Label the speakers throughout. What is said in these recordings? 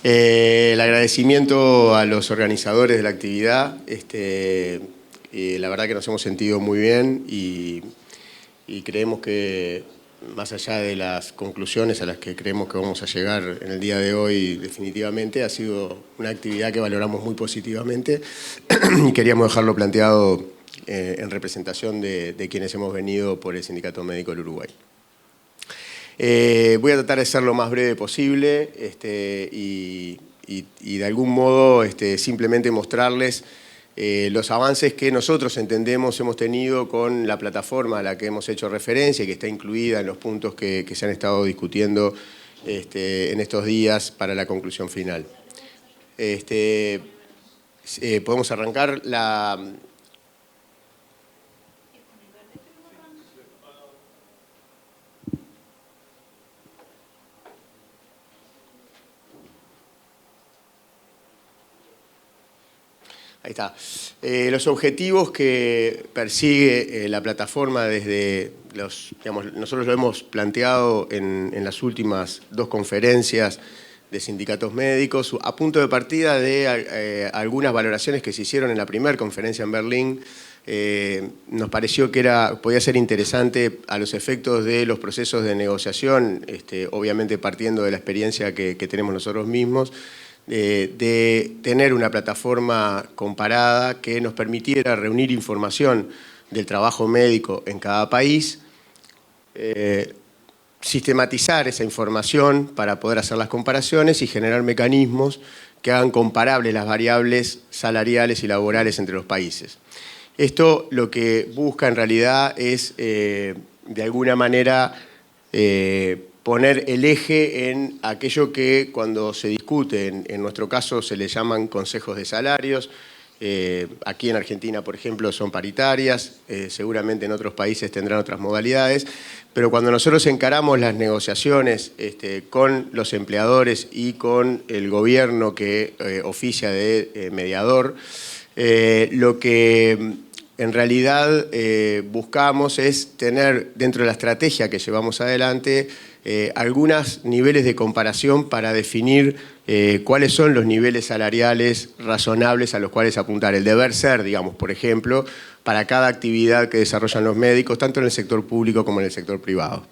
Speaker 1: El agradecimiento a los organizadores de la actividad. La verdad que nos hemos sentido muy bien y creemos que, más allá de las conclusiones a las que creemos que vamos a llegar en el día de hoy, definitivamente ha sido una actividad que valoramos muy positivamente y queríamos dejarlo planteado en representación de quienes hemos venido por el Sindicato Médico del Uruguay. Voy a tratar de ser lo más breve posible y de algún modo simplemente mostrarles los avances que nosotros entendemos hemos tenido con la plataforma a la que hemos hecho referencia y que está incluida en los puntos que se han estado discutiendo en estos días para la conclusión final. Podemos arrancar la... Ahí está. Los objetivos que persigue la plataforma desde nosotros lo hemos planteado en las últimas dos conferencias de sindicatos médicos, a punto de partida de algunas valoraciones que se hicieron en la primera conferencia en Berlín. Nos pareció que podía ser interesante a los efectos de los procesos de negociación, obviamente partiendo de la experiencia que tenemos nosotros mismos, de tener una plataforma comparada que nos permitiera reunir información del trabajo médico en cada país, sistematizar esa información para poder hacer las comparaciones y generar mecanismos que hagan comparables las variables salariales y laborales entre los países. Esto lo que busca en realidad es, de alguna manera, poner el eje en aquello que cuando se discute, en nuestro caso se le llaman consejos de salarios, aquí en Argentina, por ejemplo, son paritarias, seguramente en otros países tendrán otras modalidades, pero cuando nosotros encaramos las negociaciones con los empleadores y con el gobierno que oficia de mediador, lo que en realidad buscamos es tener dentro de la estrategia que llevamos adelante algunos niveles de comparación para definir cuáles son los niveles salariales razonables a los cuales apuntar. El deber ser, digamos, por ejemplo, para cada actividad que desarrollan los médicos, tanto en el sector público como en el sector privado.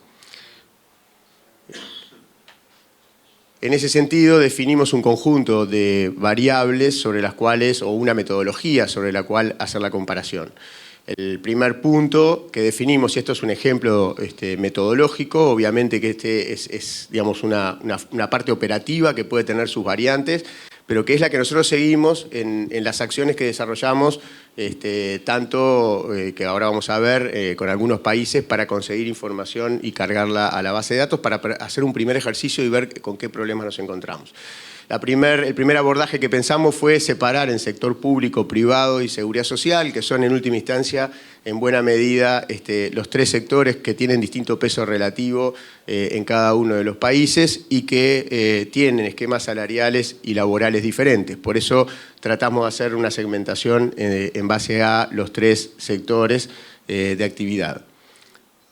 Speaker 1: En ese sentido, definimos un conjunto de variables sobre las cuales, o una metodología sobre la cual hacer la comparación. El primer punto que definimos, y esto es un ejemplo metodológico, obviamente que es digamos, una parte operativa que puede tener sus variantes, pero que es la que nosotros seguimos en las acciones que desarrollamos, tanto que ahora vamos a ver con algunos países para conseguir información y cargarla a la base de datos para hacer un primer ejercicio y ver con qué problemas nos encontramos. El primer abordaje que pensamos fue separar en sector público, privado y seguridad social, que son en última instancia, en buena medida, los tres sectores que tienen distinto peso relativo en cada uno de los países y que tienen esquemas salariales y laborales diferentes. Por eso tratamos de hacer una segmentación en base a los tres sectores de actividad.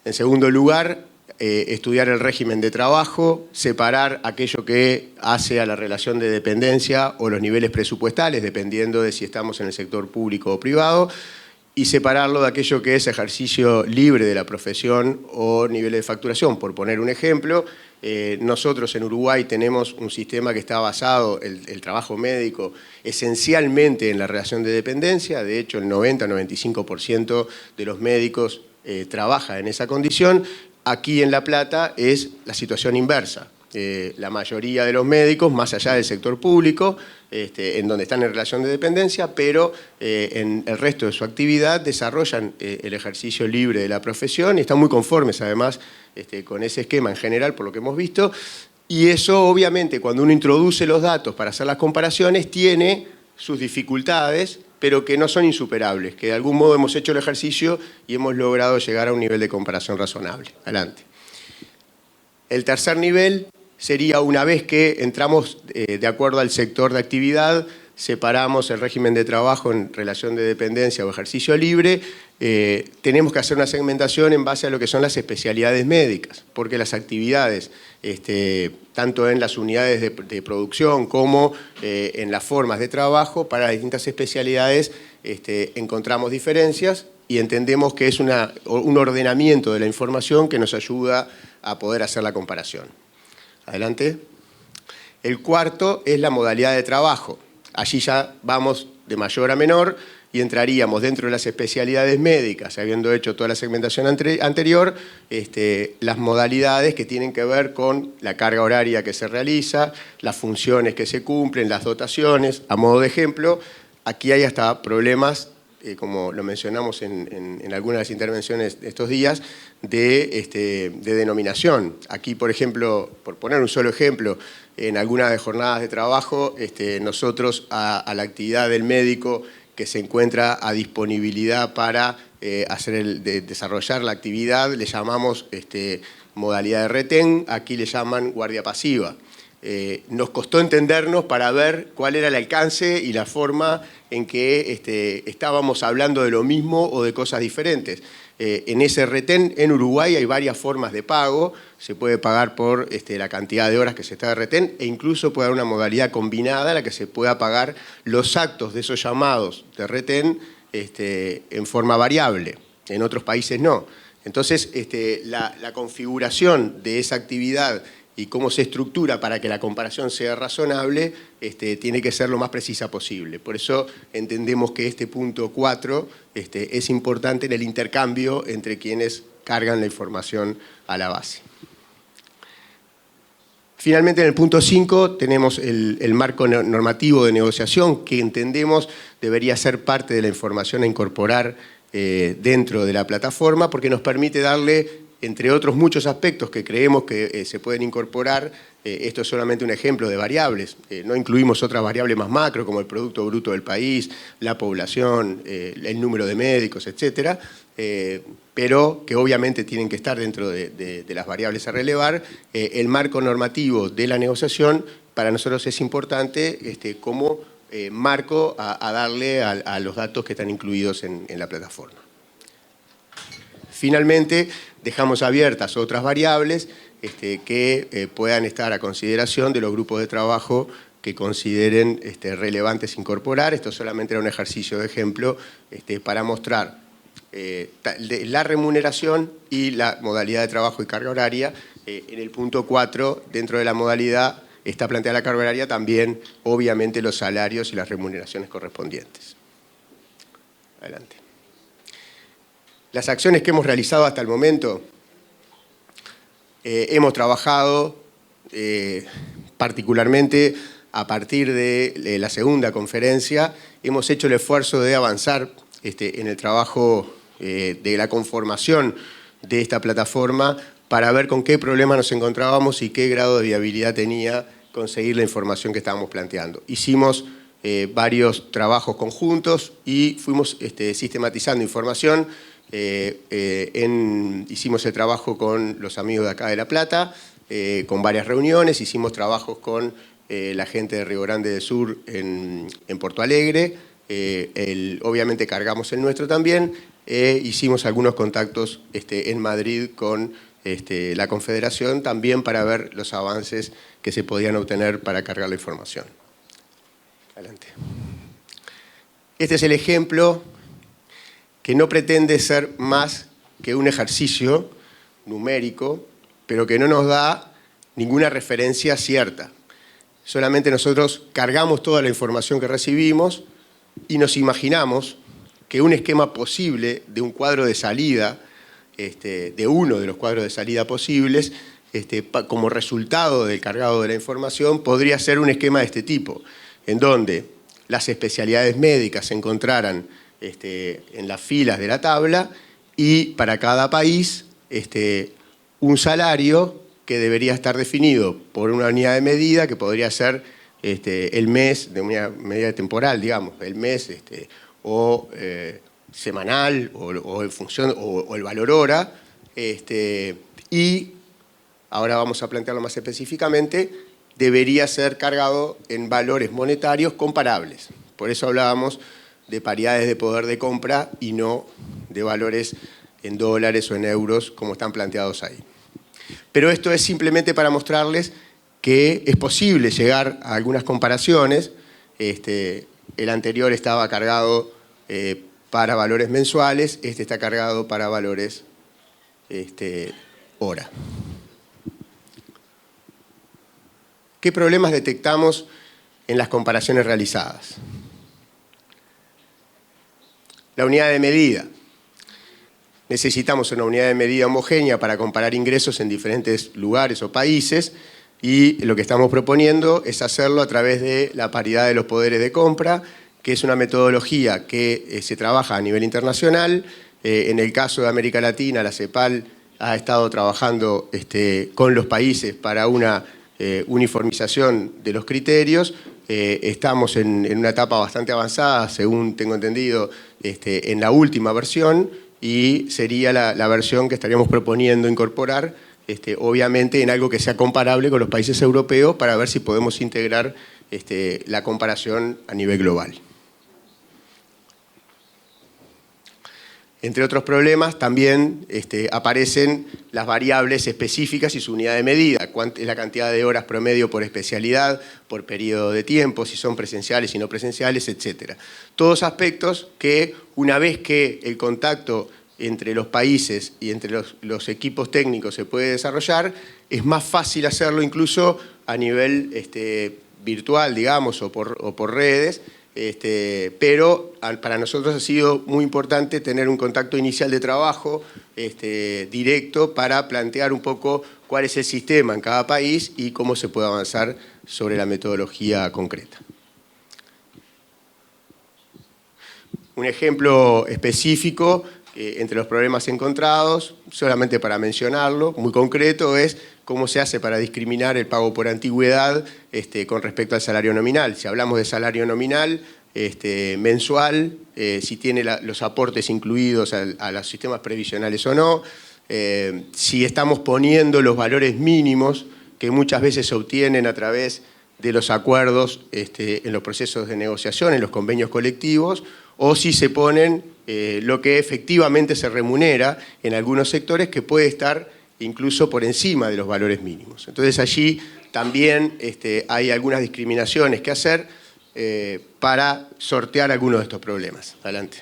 Speaker 1: En segundo lugar, estudiar el régimen de trabajo, separar aquello que hace a la relación de dependencia o los niveles presupuestales, dependiendo de si estamos en el sector público o privado, y separarlo de aquello que es ejercicio libre de la profesión o niveles de facturación. Por poner un ejemplo, nosotros en Uruguay tenemos un sistema que está basado, el trabajo médico, esencialmente en la relación de dependencia. De hecho, el 90-95% de los médicos trabaja en esa condición. Aquí en La Plata es la situación inversa. La mayoría de los médicos, más allá del sector público, en donde están en relación de dependencia, pero en el resto de su actividad desarrollan el ejercicio libre de la profesión y están muy conformes además con ese esquema en general, por lo que hemos visto. Y eso obviamente cuando uno introduce los datos para hacer las comparaciones tiene sus dificultades, pero que no son insuperables, que de algún modo hemos hecho el ejercicio y hemos logrado llegar a un nivel de comparación razonable. Adelante. El tercer nivel sería, una vez que entramos de acuerdo al sector de actividad, separamos el régimen de trabajo en relación de dependencia o ejercicio libre, tenemos que hacer una segmentación en base a lo que son las especialidades médicas, porque las actividades, tanto en las unidades de producción como en las formas de trabajo, para las distintas especialidades encontramos diferencias y entendemos que es un ordenamiento de la información que nos ayuda a poder hacer la comparación. Adelante. El cuarto es la modalidad de trabajo. Allí ya vamos de mayor a menor y entraríamos dentro de las especialidades médicas, habiendo hecho toda la segmentación anterior, las modalidades que tienen que ver con la carga horaria que se realiza, las funciones que se cumplen, las dotaciones. A modo de ejemplo, aquí hay hasta problemas, como lo mencionamos en algunas de las intervenciones de estos días, de denominación. Aquí, por ejemplo, por poner un solo ejemplo, en algunas de jornadas de trabajo, nosotros a la actividad del médico que se encuentra a disponibilidad para desarrollar la actividad, le llamamos modalidad de retén, aquí le llaman guardia pasiva. Nos costó entendernos para ver cuál era el alcance y la forma en que estábamos hablando de lo mismo o de cosas diferentes. En ese retén en Uruguay hay varias formas de pago, se puede pagar por la cantidad de horas que se está de retén e incluso puede haber una modalidad combinada en la que se pueda pagar los actos de esos llamados de retén en forma variable, en otros países no. Entonces la configuración de esa actividad y cómo se estructura para que la comparación sea razonable, tiene que ser lo más precisa posible. Por eso entendemos que este punto 4 es importante en el intercambio entre quienes cargan la información a la base. Finalmente, en el punto 5 tenemos el marco normativo de negociación que entendemos debería ser parte de la información a incorporar dentro de la plataforma porque nos permite darle, entre otros muchos aspectos que creemos que se pueden incorporar, esto es solamente un ejemplo de variables, no incluimos otras variables más macro como el Producto Bruto del país, la población, el número de médicos, etcétera, pero que obviamente tienen que estar dentro de las variables a relevar. El marco normativo de la negociación para nosotros es importante como marco a darle a los datos que están incluidos en la plataforma. Finalmente, dejamos abiertas otras variables que puedan estar a consideración de los grupos de trabajo que consideren relevantes incorporar. Esto solamente era un ejercicio de ejemplo para mostrar la remuneración y la modalidad de trabajo y carga horaria. En el punto 4, dentro de la modalidad, está planteada la carga horaria, también obviamente los salarios y las remuneraciones correspondientes. Adelante. Las acciones que hemos realizado hasta el momento, hemos trabajado particularmente a partir de la segunda conferencia, hemos hecho el esfuerzo de avanzar en el trabajo de la conformación de esta plataforma para ver con qué problema nos encontrábamos y qué grado de viabilidad tenía conseguir la información que estábamos planteando. Hicimos varios trabajos conjuntos y fuimos sistematizando información. Hicimos el trabajo con los amigos de acá de La Plata, con varias reuniones, hicimos trabajos con la gente de Río Grande del Sur en Porto Alegre, obviamente cargamos el nuestro también, hicimos algunos contactos en Madrid con la Confederación también para ver los avances que se podían obtener para cargar la información. Adelante. Este es el ejemplo que no pretende ser más que un ejercicio numérico, pero que no nos da ninguna referencia cierta. Solamente nosotros cargamos toda la información que recibimos y nos imaginamos que un esquema posible de un cuadro de salida, de uno de los cuadros de salida posibles, como resultado del cargado de la información, podría ser un esquema de este tipo, en donde las especialidades médicas se encontraran en las filas de la tabla y para cada país un salario que debería estar definido por una unidad de medida que podría ser el mes, de una medida temporal, digamos, el mes o semanal o en función o el valor hora y ahora vamos a plantearlo más específicamente debería ser cargado en valores monetarios comparables. Por eso hablábamos de paridades de poder de compra y no de valores en dólares o en euros como están planteados ahí. Pero esto es simplemente para mostrarles que es posible llegar a algunas comparaciones. El anterior estaba cargado para valores mensuales, este está cargado para valores hora. ¿Qué problemas detectamos en las comparaciones realizadas? La unidad de medida. Necesitamos una unidad de medida homogénea para comparar ingresos en diferentes lugares o países y lo que estamos proponiendo es hacerlo a través de la paridad de los poderes de compra, que es una metodología que se trabaja a nivel internacional. En el caso de América Latina, la CEPAL ha estado trabajando con los países para una uniformización de los criterios. Estamos en una etapa bastante avanzada, según tengo entendido, en la última versión, y sería la versión que estaríamos proponiendo incorporar, obviamente en algo que sea comparable con los países europeos para ver si podemos integrar la comparación a nivel global. Entre otros problemas también aparecen las variables específicas y su unidad de medida, cuánta es la cantidad de horas promedio por especialidad, por periodo de tiempo, si son presenciales y no presenciales, etc. Todos aspectos que una vez que el contacto entre los países y entre los equipos técnicos se puede desarrollar, es más fácil hacerlo incluso a nivel virtual, digamos, o por redes. Pero para nosotros ha sido muy importante tener un contacto inicial de trabajo directo para plantear un poco cuál es el sistema en cada país y cómo se puede avanzar sobre la metodología concreta. Un ejemplo específico entre los problemas encontrados, solamente para mencionarlo, muy concreto, es cómo se hace para discriminar el pago por antigüedad con respecto al salario nominal. Si hablamos de salario nominal mensual, si tiene los aportes incluidos a los sistemas previsionales o no, si estamos poniendo los valores mínimos que muchas veces se obtienen a través de los acuerdos en los procesos de negociación, en los convenios colectivos, o si se ponen lo que efectivamente se remunera en algunos sectores que puede estar incluso por encima de los valores mínimos. Entonces allí también hay algunas discriminaciones que hacer para sortear algunos de estos problemas. Adelante.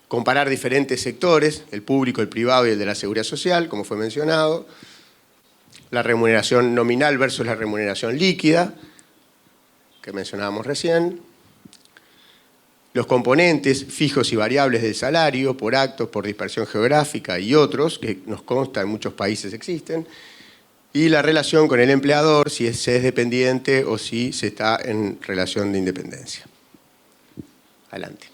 Speaker 1: Comparar diferentes sectores, el público, el privado y el de la seguridad social, como fue mencionado. La remuneración nominal versus la remuneración líquida, que mencionábamos recién. Los componentes fijos y variables del salario, por actos, por dispersión geográfica y otros, que nos consta en muchos países existen. Y la relación con el empleador, si se es dependiente o si se está en relación de independencia. Adelante.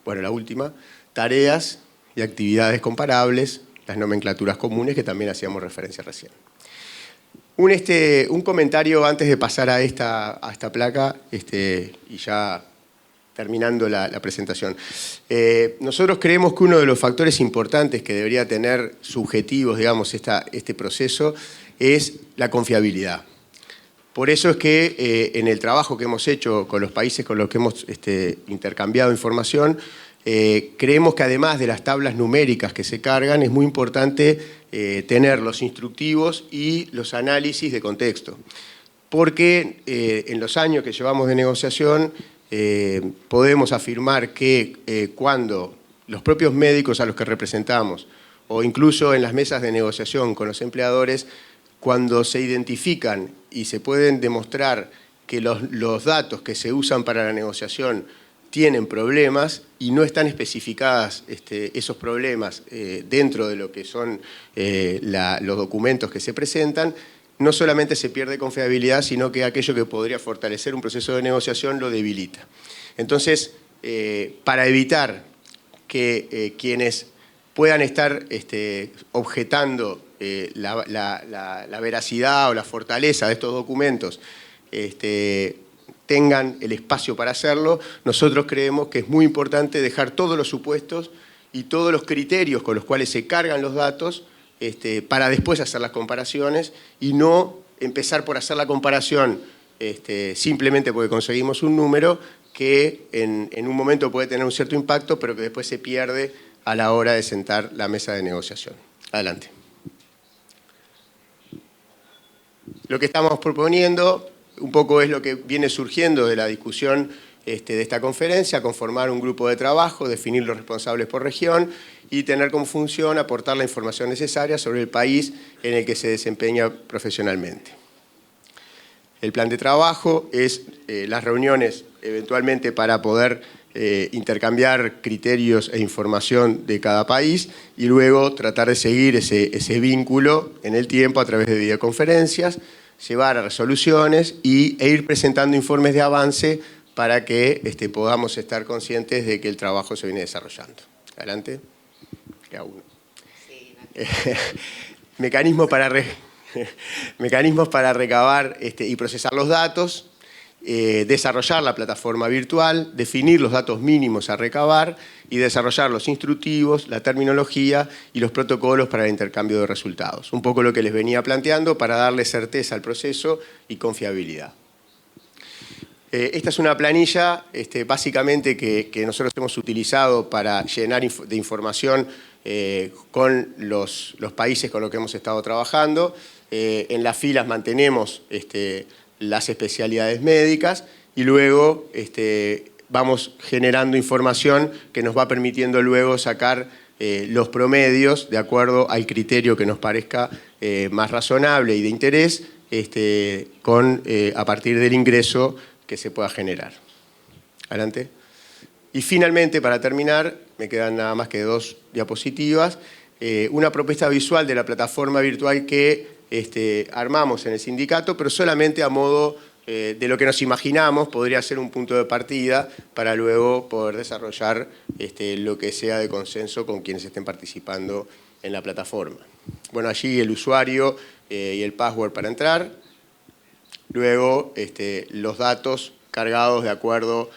Speaker 1: Bueno, la última, tareas y actividades comparables, las nomenclaturas comunes que también hacíamos referencia recién. Un comentario antes de pasar a esta placa y ya terminando la presentación. Nosotros creemos que uno de los factores importantes que debería tener subjetivos, digamos, este proceso es la confiabilidad. Por eso es que en el trabajo que hemos hecho con los países con los que hemos intercambiado información, creemos que además de las tablas numéricas que se cargan, es muy importante tener los instructivos y los análisis de contexto. Porque en los años que llevamos de negociación, podemos afirmar que cuando los propios médicos a los que representamos, o incluso en las mesas de negociación con los empleadores, cuando se identifican y se pueden demostrar que los datos que se usan para la negociación tienen problemas y no están especificadas esos problemas dentro de lo que son los documentos que se presentan, no solamente se pierde confiabilidad, sino que aquello que podría fortalecer un proceso de negociación lo debilita. Entonces, para evitar que quienes puedan estar objetando la veracidad o la fortaleza de estos documentos tengan el espacio para hacerlo, nosotros creemos que es muy importante dejar todos los supuestos y todos los criterios con los cuales se cargan los datos para después hacer las comparaciones y no empezar por hacer la comparación simplemente porque conseguimos un número que en un momento puede tener un cierto impacto, pero que después se pierde a la hora de sentar la mesa de negociación. Adelante. Lo que estamos proponiendo un poco es lo que viene surgiendo de la discusión de esta conferencia, conformar un grupo de trabajo, definir los responsables por región y tener como función aportar la información necesaria sobre el país en el que se desempeña profesionalmente. El plan de trabajo es las reuniones eventualmente para poder intercambiar criterios e información de cada país y luego tratar de seguir ese vínculo en el tiempo a través de videoconferencias, llevar a resoluciones e ir presentando informes de avance para que podamos estar conscientes de que el trabajo se viene desarrollando. Adelante. Queda uno. Sí, mecanismos para recabar y procesar los datos, desarrollar la plataforma virtual, definir los datos mínimos a recabar y desarrollar los instructivos, la terminología y los protocolos para el intercambio de resultados. Un poco lo que les venía planteando para darle certeza al proceso y confiabilidad. Esta es una planilla básicamente que nosotros hemos utilizado para llenar de información con los países con los que hemos estado trabajando. En las filas mantenemos las especialidades médicas y luego vamos generando información que nos va permitiendo luego sacar los promedios de acuerdo al criterio que nos parezca más razonable y de interés a partir del ingreso que se pueda generar. Adelante. Y finalmente, para terminar, me quedan nada más que 2 diapositivas, una propuesta visual de la plataforma virtual que armamos en el sindicato, pero solamente a modo de lo que nos imaginamos podría ser un punto de partida para luego poder desarrollar lo que sea de consenso con quienes estén participando en la plataforma. Bueno, allí el usuario y el password para entrar, luego los datos cargados de acuerdo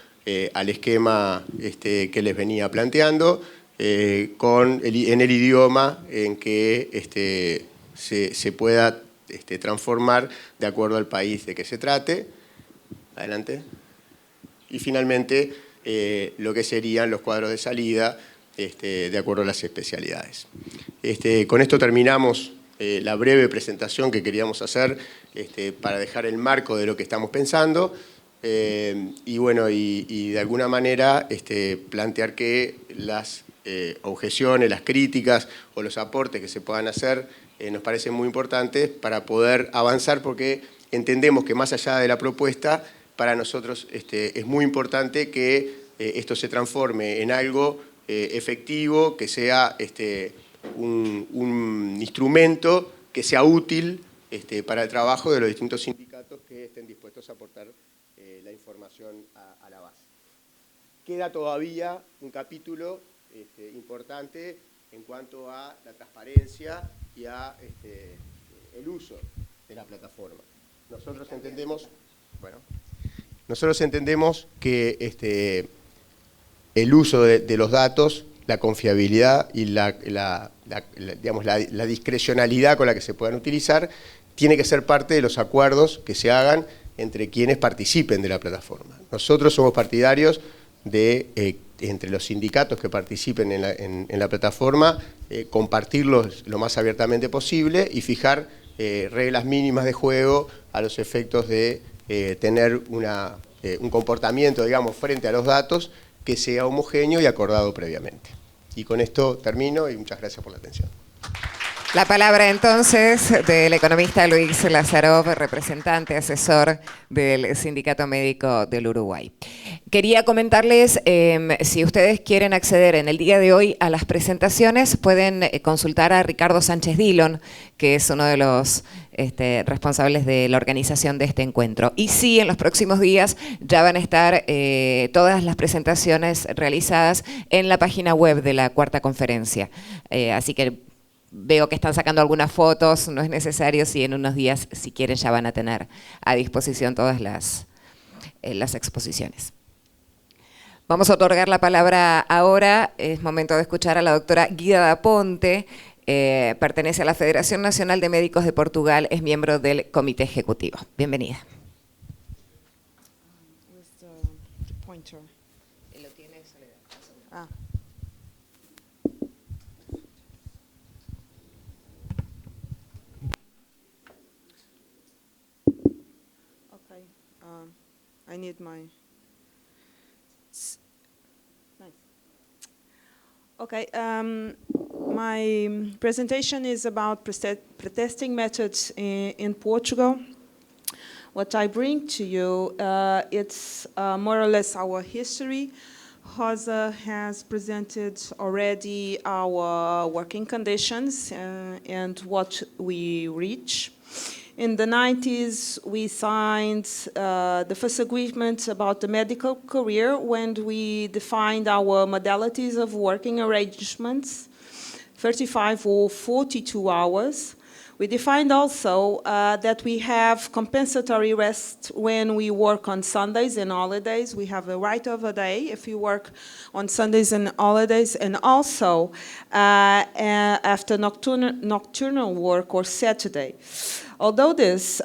Speaker 1: al esquema que les venía planteando, en el idioma en que se pueda transformar de acuerdo al país de que se trate. Adelante. Y finalmente, lo que serían los cuadros de salida de acuerdo a las especialidades. Con esto terminamos la breve presentación que queríamos hacer para dejar el marco de lo que estamos pensando y bueno, y de alguna manera plantear que las objeciones, las críticas o los aportes que se puedan hacer nos parecen muy importantes para poder avanzar, porque entendemos que más allá de la propuesta, para nosotros es muy importante que esto se transforme en algo efectivo, que sea un instrumento que sea útil para el trabajo de los distintos sindicatos que estén dispuestos a aportar la información a la base. Queda todavía un capítulo importante en cuanto a la transparencia y a el uso de la plataforma. Nosotros entendemos que el uso de los datos, la confiabilidad y la discrecionalidad con la que se puedan utilizar tiene que ser parte de los acuerdos que se hagan entre quienes participen de la plataforma. Nosotros somos partidarios de, entre los sindicatos que participen en la plataforma, compartirlos lo más abiertamente posible y fijar reglas mínimas de juego a los efectos de tener un comportamiento, digamos, frente a los datos que sea homogéneo y acordado previamente. Y con esto termino y muchas gracias por la atención.
Speaker 2: La palabra entonces del economista Luis Lazarov, representante, asesor del Sindicato Médico del Uruguay. Quería comentarles, si ustedes quieren acceder en el día de hoy a las presentaciones, pueden consultar a Ricardo Sánchez Dillon, que es uno de los responsables de la organización de este encuentro. Y sí, en los próximos días ya van a estar todas las presentaciones realizadas en la página web de la cuarta conferencia. Así que veo que están sacando algunas fotos, no es necesario, si en unos días, si quieren, ya van a tener a disposición todas las exposiciones. Vamos a otorgar la palabra ahora, es momento de escuchar a la doctora Guida Daponte. pertenece a la Federación Nacional de Médicos de Portugal, es miembro del Comité Ejecutivo. Bienvenida.
Speaker 3: I need my... Nice. Okay, my presentation is about pretesting methods in Portugal. What I bring to you, it's more or less our history. Rosa has presented already our working conditions and what we reach. In the 90s, we signed the first agreement about the medical career when we defined our modalities of working arrangements, 35 or 42 hours. We defined also that we have compensatory rest when we work on Sundays and holidays. We have a right of a day if you work on Sundays and holidays, and also after nocturnal work or Saturday. Although this,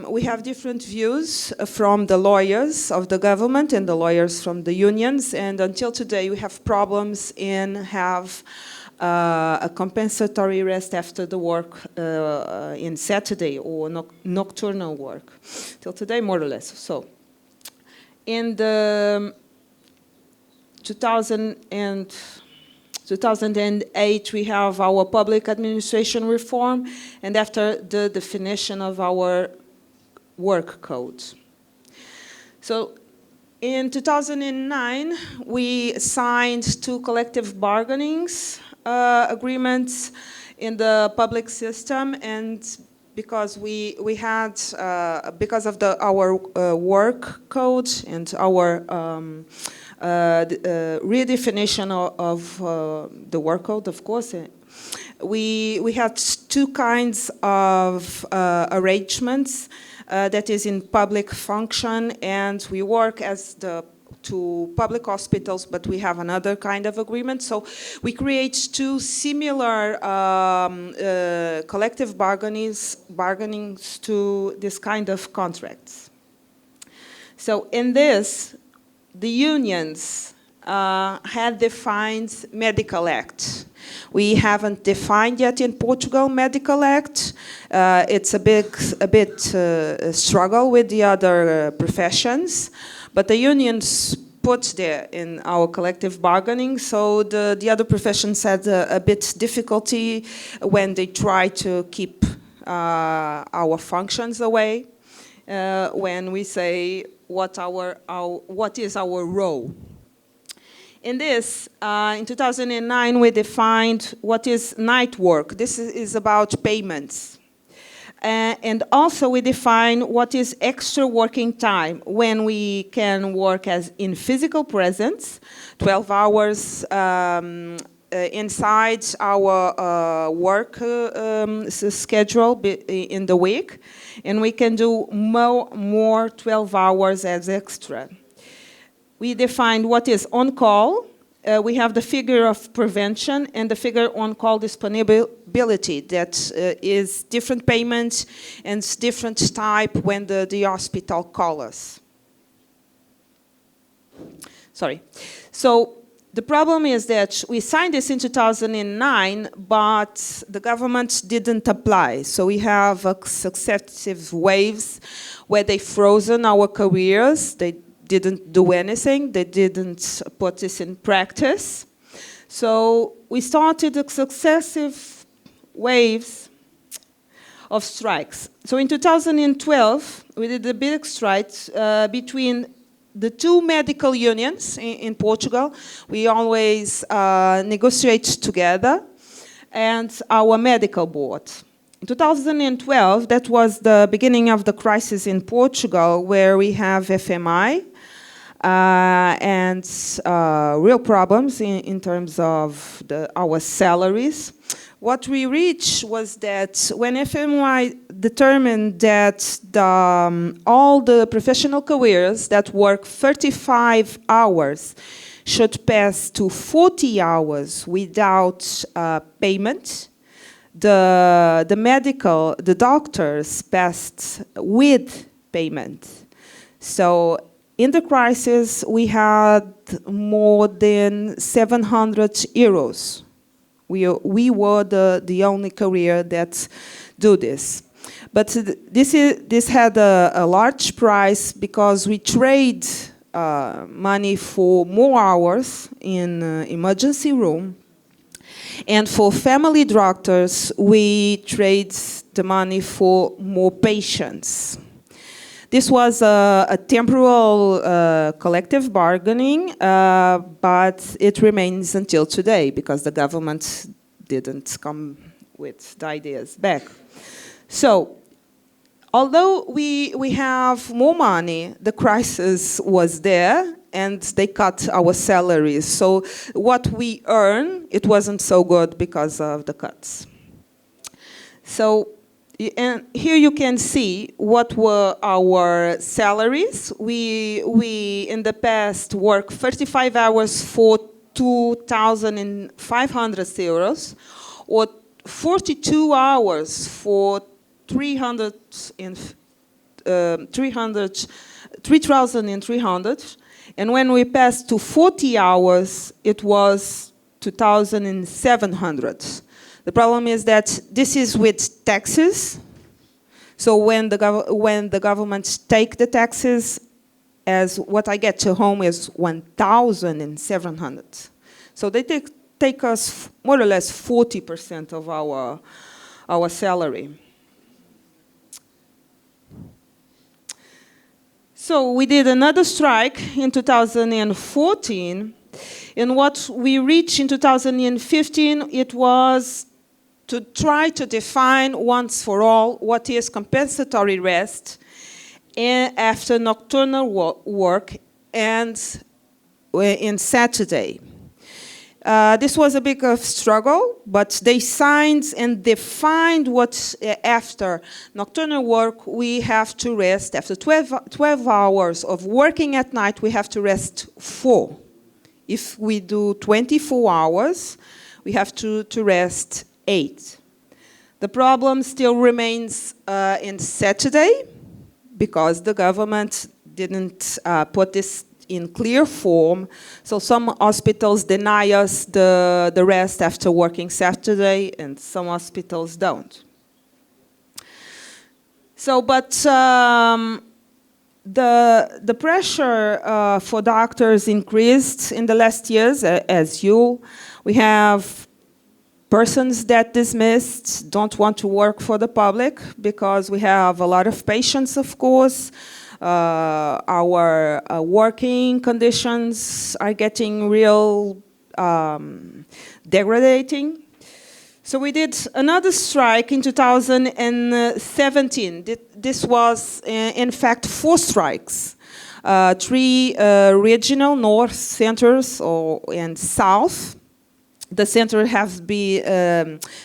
Speaker 3: we have different views from the lawyers of the government and the lawyers from the unions, and until today we have problems in have a compensatory rest after the work in Saturday or nocturnal work. Till today, more or less. So, in the 2008, we have our public administration reform, and after the definition of our work code. So, in 2009, we signed 2 collective bargainings agreements in the public system, and because we had because of our work code and our redefinition of the work code, of course, we had 2 kinds of arrangements that is in public function, and we work as to public hospitals, but we have another kind of agreement. So we create 2 similar collective bargainings to this kind of contracts. So in this, the unions had defined Medical Act. We haven't defined yet in Portugal Medical Act. It's a bit struggle with the other professions, but the unions put there in our collective bargaining, so the other professions had a bit difficulty when they try to keep our functions away, when we say what is our role. In this, in 2009, we defined what is night work. This is about payments. And also we define what is extra working time, when we can work as in physical presence, 12 hours inside our work schedule in the week, and we can do more 12 hours as extra. We defined what is on-call. We have the figure of prevention and the figure on-call disponibility that is different payments and different type when the hospital calls us. Sorry. So the problem is that we signed this in 2009, but the government didn't apply. So we have successive waves where they frozen our careers. They didn't do anything. They didn't put this in practice. So we started successive waves of strikes. So in 2012, we did a big strike between the 2 medical unions in Portugal. We always negotiate together, and our medical board. In 2012, that was the beginning of the crisis in Portugal, where we have FMI, and real problems in terms of our salaries. What we reached was that when FMI determined that all the professional careers that work 35 hours should pass to 40 hours without payment, the doctors passed with payment. So in the crisis, we had more than 700 euros. We were the only career that do this. But this had a large price because we trade money for more hours in emergency room. And for family doctors, we trade the money for more patients. This was a temporal collective bargaining, but it remains until today because the government didn't come with the ideas back. So, although we have more money, the crisis was there and they cut our salaries. So what we earn, it wasn't so good because of the cuts. So, and here you can see what were our salaries. We in the past worked 35 hours for 2,500 euros, or 42 hours for 3,300. And when we passed to 40 hours, it was 2,700. The problem is that this is with taxes. So when the government take the taxes, as what I get to home is 1,700. So they take us more or less 40% of our salary. So we did another strike in 2014, and what we reached in 2015, it was to try to define once for all what is compensatory rest after nocturnal work and in Saturday. This was a big struggle, but they signed and defined what after nocturnal work we have to rest. After 12 hours of working at night, we have to rest 4. If we do 24 hours, we have to rest 8. The problem still remains in Saturday because the government didn't put this in clear form. So some hospitals deny us the rest after working Saturday, and some hospitals don't. So, but the pressure for doctors increased in the last years, we have persons that dismissed, don't want to work for the public because we have a lot of patients, of course. Our working conditions are getting real degrading. So we did another strike in 2017. This was, in fact, 4 strikes. 3 regional, north centers and south. The center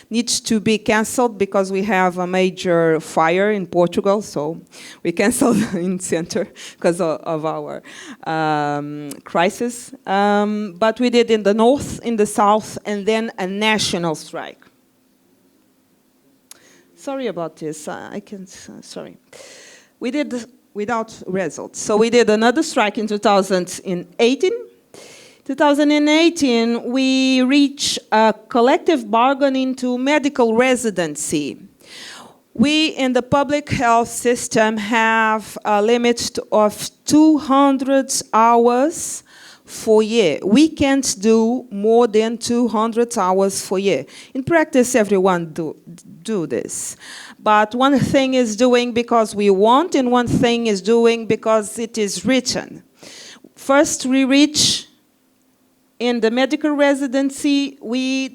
Speaker 3: needs to be cancelled because we have a major fire in Portugal, so we canceled in center because of our crisis. But we did in the north, in the south, and then a national strike. Sorry about this. Sorry. We did without results. So we did another strike in 2018. 2018, we reached a collective bargaining to medical residency. We, in the public health system, have a limit of 200 hours for a year. We can't do more than 200 hours for a year. In practice, everyone do this. But one thing is doing because we want, and one thing is doing because it is written. First, we reach in the medical residency, we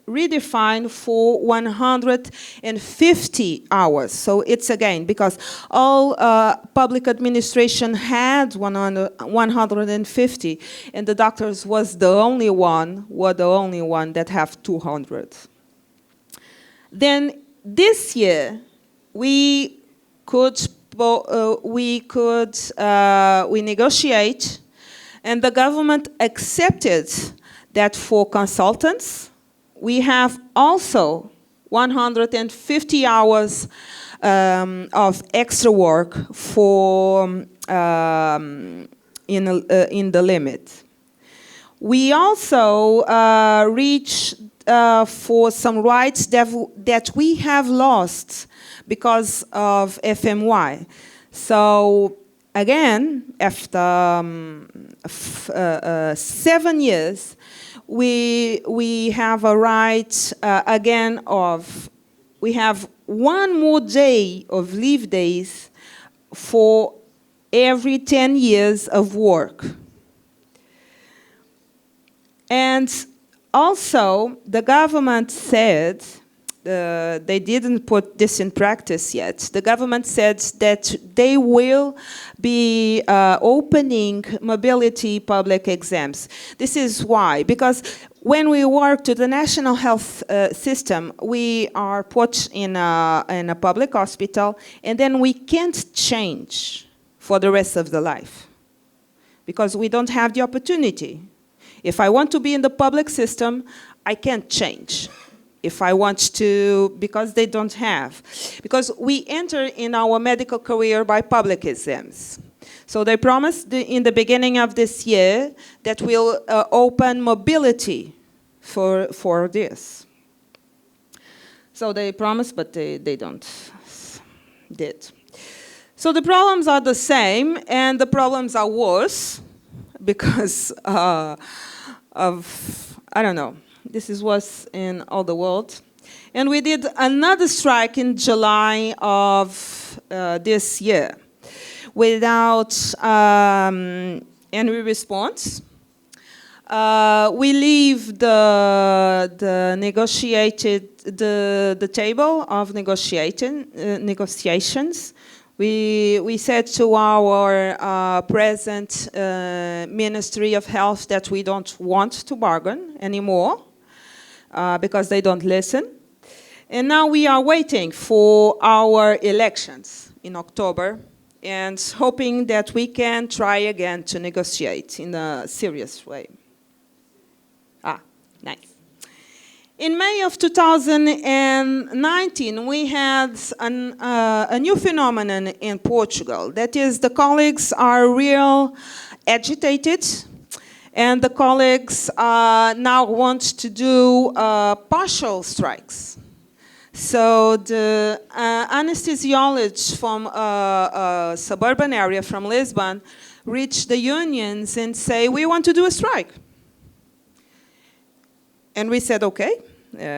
Speaker 3: redefine for 150 hours. So it's again, because all public administration had 150, and the doctors were the only one that have 200. Then this year, we negotiate. And the government accepted that for consultants, we have also 150 hours of extra work for in the limit. We also reach for some rights that we have lost because of FMY. So again, after 7 years, we have a right again of, we have one more day of leave days for every 10 years of work. And also, the government said, they didn't put this in practice yet. The government said that they will be opening mobility public exams. This is why, because when we work to the national health system, we are put in a public hospital, and then we can't change for the rest of the life, because we don't have the opportunity. If I want to be in the public system, I can't change. If I want to, because they don't have. Because we enter in our medical career by public exams. So they promised in the beginning of this year that we'll open mobility for this. So they promised, but they don't did. So the problems are the same, and the problems are worse because of, I don't know, this is what's in all the world. And we did another strike in July of this year without any response. We leave the table of negotiations. We said to our present Ministry of Health that we don't want to bargain anymore because they don't listen. And now we are waiting for our elections in October and hoping that we can try again to negotiate in a serious way. Nice. In May of 2019, we had a new phenomenon in Portugal. That is, the colleagues are real agitated, and the colleagues now want to do partial strikes. So the anesthesiologists from a suburban area from Lisbon reach the unions and say, we want to do a strike. And we said, okay,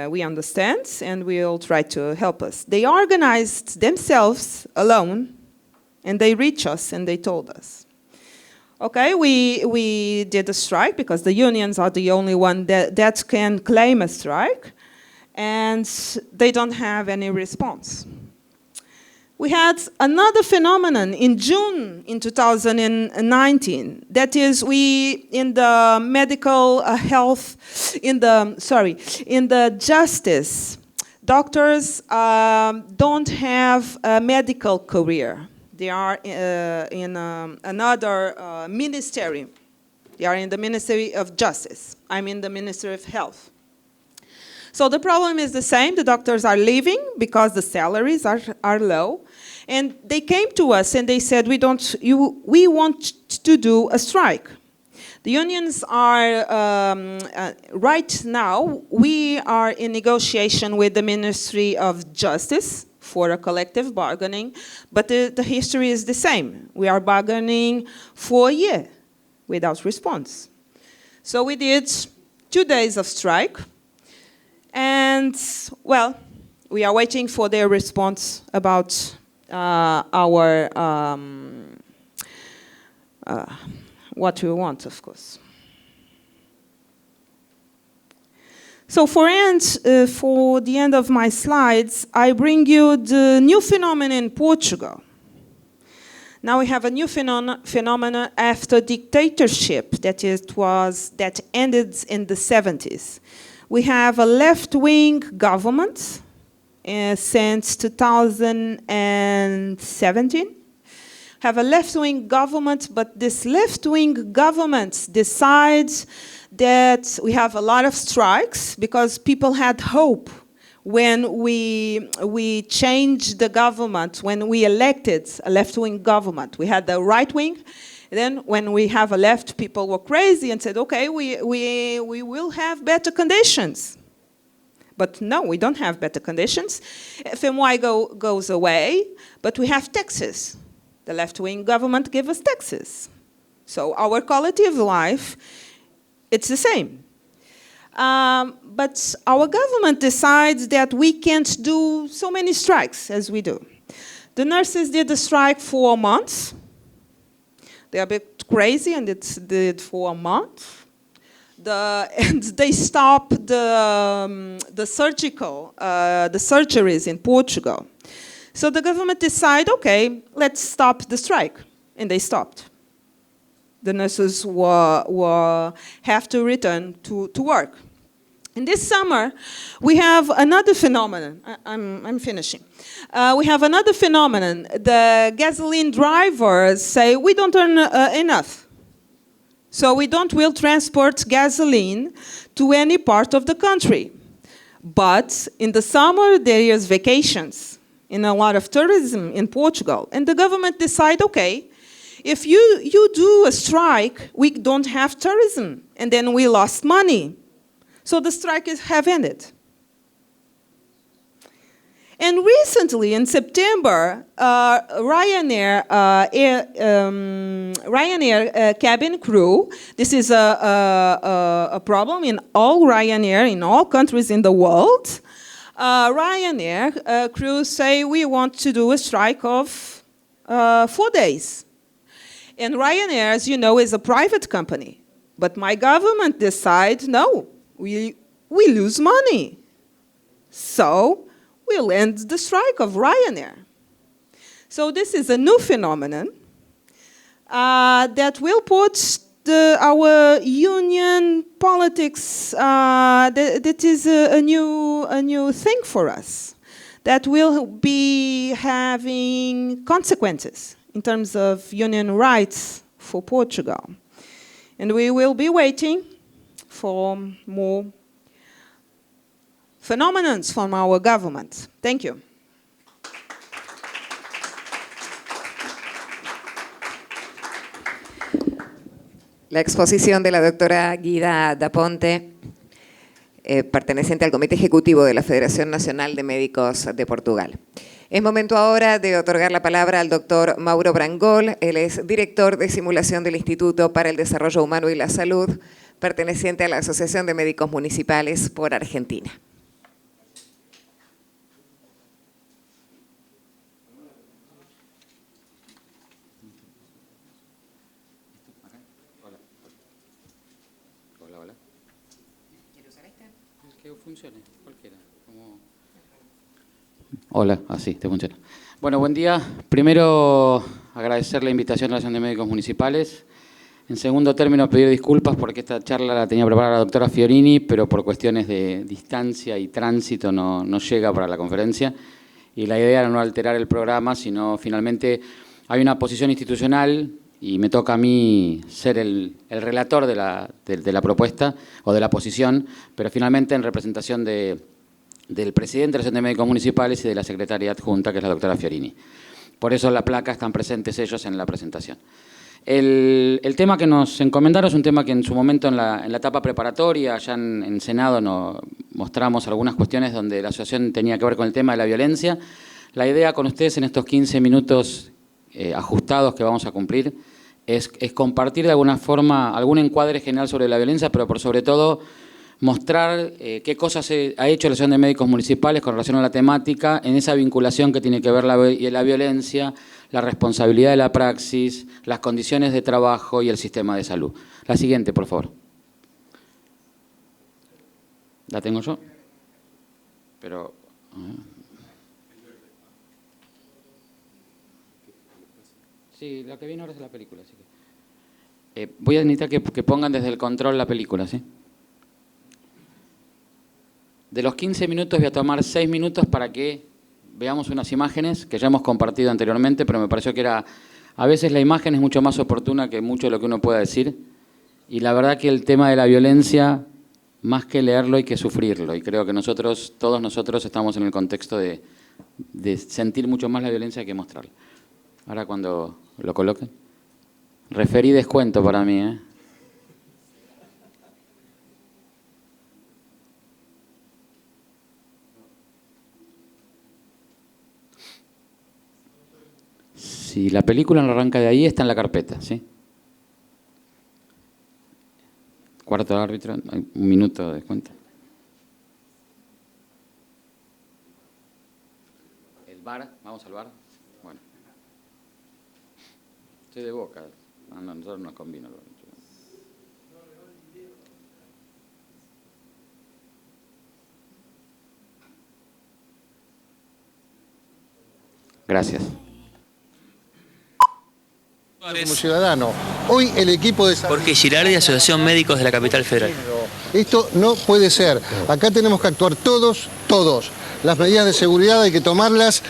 Speaker 3: we understand, and we'll try to help us. They organized themselves alone, and they reached us, and they told us. Okay, we did a strike, because the unions are the only one that can claim a strike, and they don't have any response. We had another phenomenon in June in 2019. That is, in the medical health, in the justice, doctors don't have a medical career. They are in another ministry. They are in the Ministry of Justice. I'm in the Ministry of Health. So the problem is the same. The doctors are leaving because the salaries are low. And they came to us and they said, we want to do a strike. The unions are, right now, we are in negotiation with the Ministry of Justice for a collective bargaining, but the history is the same. We are bargaining for a year without response. So we did 2 days of strike. And, well, we are waiting for their response about our what we want, of course. So for the end of my slides, I bring you the new phenomenon in Portugal. Now we have a new phenomenon after dictatorship that ended in the 70s. We have a left-wing government since 2017. Have a left-wing government, but this left-wing government decides that we have a lot of strikes because people had hope when we changed the government, when we elected a left-wing government. We had the right wing. Then when we have a left, people were crazy and said, okay, we will have better conditions. But no, we don't have better conditions. FMY goes away, but we have taxes. The left-wing government gave us taxes. So our quality of life, it's the same. But our government decides that we can't do so many strikes as we do. The nurses did a strike for months. They're a bit crazy, and it's did for a month. And they stopped the surgeries in Portugal. So the government decided, okay, let's stop the strike, and they stopped. The nurses have to return to work. And this summer, we have another phenomenon. I'm finishing. We have another phenomenon. The gasoline drivers say, we don't earn enough. So we will transport gasoline to any part of the country. But in the summer, there is vacations and a lot of tourism in Portugal. And the government decide, okay, if you do a strike, we don't have tourism. And then we lost money. So the strike have ended. And recently, in September, Ryanair cabin crew, this is a problem in all Ryanair, in all countries in the world. Ryanair crew say, we want to do a strike of 4 days. And Ryanair, as you know, is a private company. But my government decides, no, we lose money. So we'll end the strike of Ryanair. So this is a new phenomenon that will put our union politics, that is a new thing for us, that will be having consequences in terms of union rights for Portugal. And we will be waiting for more phenomena from our government. Thank you.
Speaker 2: La exposición de la doctora Guida da Ponte, perteneciente al Comité Ejecutivo de la Federación Nacional de Médicos de Portugal. Es momento ahora de otorgar la palabra al doctor Mauro Brangol. Él es director de simulación del Instituto para el Desarrollo Humano y la Salud, perteneciente a la Asociación de Médicos Municipales por Argentina.
Speaker 4: Hola, así te funciona. Bueno, buen día. Primero, agradecer la invitación a la Asociación de Médicos Municipales. En segundo término, pedir disculpas porque esta charla la tenía preparada la doctora Fiorini, pero por cuestiones de distancia y tránsito no llega para la conferencia. Y la idea era no alterar el programa, sino finalmente hay una posición institucional y me toca a mí ser el relator de la propuesta o de la posición, pero finalmente en representación del presidente de la Asociación de Médicos Municipales y de la secretaria adjunta, que es la doctora Fiorini. Por eso en la placa están presentes ellos en la presentación. El tema que nos encomendaron es un tema que en su momento en la etapa preparatoria, allá en Senado, nos mostramos algunas cuestiones donde la asociación tenía que ver con el tema de la violencia. La idea con ustedes en estos 15 minutos ajustados que vamos a cumplir es compartir de alguna forma algún encuadre general sobre la violencia, pero por sobre todo mostrar qué cosas ha hecho la Asociación de Médicos Municipales con relación a la temática en esa vinculación que tiene que ver la violencia, la responsabilidad de la praxis, las condiciones de trabajo y el sistema de salud. La siguiente, por favor. ¿La tengo yo? Pero... Sí, la que viene ahora es la película. Así que, voy a necesitar que pongan desde el control la película, ¿sí? De los 15 minutos voy a tomar 6 minutos para que veamos unas imágenes que ya hemos compartido anteriormente, pero me pareció que a veces la imagen es mucho más oportuna que mucho de lo que uno pueda decir. Y la verdad que el tema de la violencia más que leerlo hay que sufrirlo. Y creo que todos nosotros estamos en el contexto de sentir mucho más la violencia que mostrarla. Ahora cuando lo coloquen. Referí descuento para mí, ¿eh? Si la película no arranca de ahí, está en la carpeta, ¿sí? Cuarto de árbitro, un minuto de descuento. ¿El VAR? ¿Vamos al VAR? Bueno. Estoy de Boca. A nosotros nos convino. Gracias.
Speaker 5: Como ciudadano, hoy el equipo de salud...
Speaker 6: Jorge Girardi, Asociación Médicos de la Capital Federal.
Speaker 5: Esto no puede ser. Acá tenemos que actuar todos. Las medidas de seguridad hay que tomarlas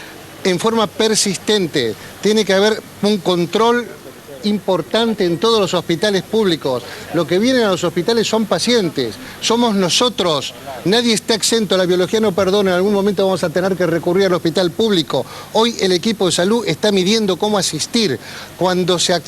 Speaker 5: en forma persistente. Tiene que haber un control importante en todos los hospitales públicos. Lo que vienen a los hospitales son pacientes, somos nosotros. Nadie está exento, la biología no perdona, en algún momento vamos a tener que recurrir al hospital público. Hoy el equipo de salud está midiendo cómo asistir. Cuando se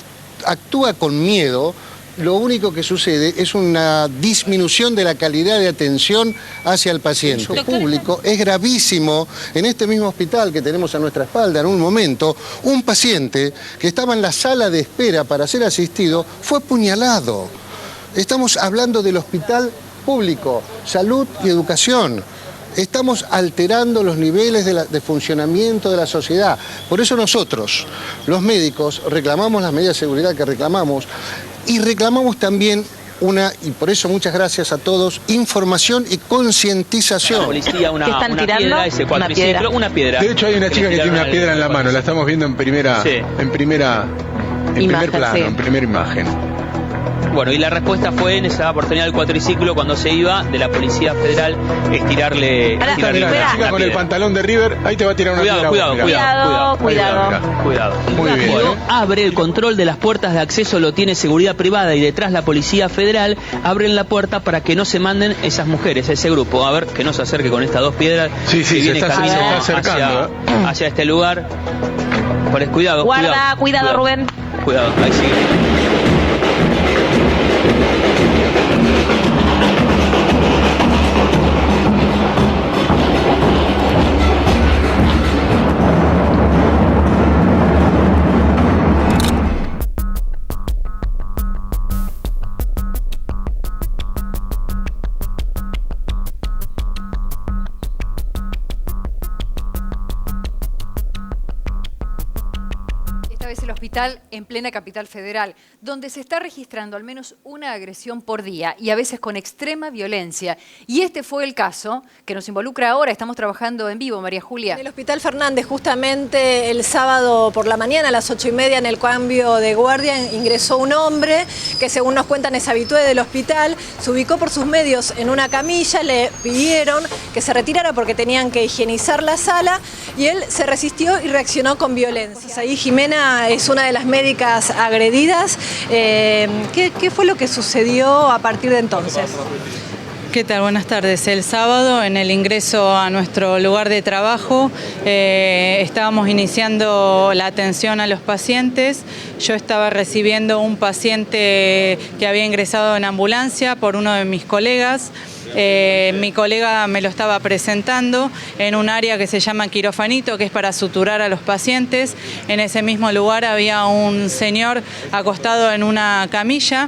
Speaker 5: actúa con miedo, lo único que sucede es una disminución de la calidad de atención hacia el paciente. El público es gravísimo. En este mismo hospital que tenemos a nuestra espalda en un momento, un paciente que estaba en la sala de espera para ser asistido fue apuñalado. Estamos hablando del hospital público, salud y educación. Estamos alterando los niveles de funcionamiento de la sociedad. Por eso nosotros, los médicos, reclamamos las medidas de seguridad que reclamamos y reclamamos también y por eso muchas gracias a todos, información y concientización.
Speaker 6: La policía
Speaker 7: ¿Qué están tirando?
Speaker 6: Una piedra.
Speaker 8: De hecho hay una chica que tiene una piedra en la mano, la estamos viendo en primer plano, en primera imagen.
Speaker 6: Bueno, y la respuesta fue en esa oportunidad del cuatriciclo cuando se iba de la Policía Federal estirarle
Speaker 8: la chica con el pantalón de River, ahí te va a tirar una piedra.
Speaker 6: Cuidado.
Speaker 8: Muy bien.
Speaker 6: Abre el control de las puertas de acceso, lo tiene seguridad privada y detrás la Policía Federal abren la puerta para que no se manden esas mujeres, ese grupo. A ver, que no se acerque con estas dos piedras.
Speaker 8: Sí, se está acercando.
Speaker 6: Hacia este lugar. Cuidado.
Speaker 7: Cuidado, Rubén.
Speaker 6: Cuidado, ahí sigue.
Speaker 9: Es el hospital en plena capital federal, donde se está registrando al menos una agresión por día y a veces con extrema violencia. Y este fue el caso que nos involucra ahora. Estamos trabajando en vivo, María Julia.
Speaker 10: En el Hospital Fernández, justamente el sábado por la mañana a las 8:30 en el cambio de guardia, ingresó un hombre que, según nos cuentan, es habitué del hospital. Se ubicó por sus medios en una camilla, le pidieron que se retirara porque tenían que higienizar la sala y él se resistió y reaccionó con violencia. Ahí Jimena es una de las médicas agredidas. ¿Qué fue lo que sucedió a partir de entonces?
Speaker 11: ¿Qué tal? Buenas tardes. El sábado, en el ingreso a nuestro lugar de trabajo, estábamos iniciando la atención a los pacientes. Yo estaba recibiendo un paciente que había ingresado en ambulancia por uno de mis colegas. Mi colega me lo estaba presentando en un área que se llama quirofanito, que es para suturar a los pacientes. En ese mismo lugar había un señor acostado en una camilla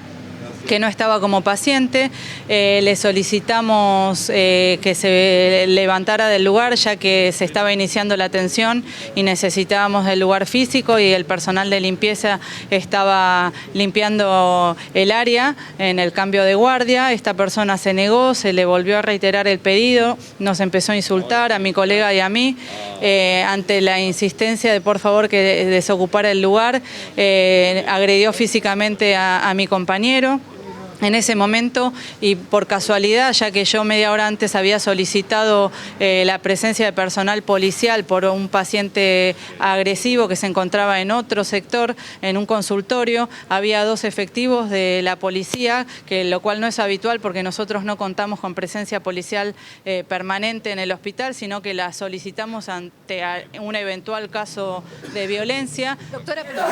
Speaker 11: que no estaba como paciente. Le solicitamos que se levantara del lugar, ya que se estaba iniciando la atención y necesitábamos del lugar físico, y el personal de limpieza estaba limpiando el área en el cambio de guardia. Esta persona se negó, se le volvió a reiterar el pedido, nos empezó a insultar a mi colega y a mí. Ante la insistencia de por favor que desocupara el lugar, agredió físicamente a mi compañero. en ese momento, y por casualidad, ya que yo media hora antes había solicitado la presencia de personal policial por un paciente agresivo que se encontraba en otro sector, en un consultorio, había 2 efectivos de la policía, lo cual no es habitual porque nosotros no contamos con presencia policial permanente en el hospital, sino que la solicitamos ante un eventual caso de violencia.
Speaker 9: Doctora, pero...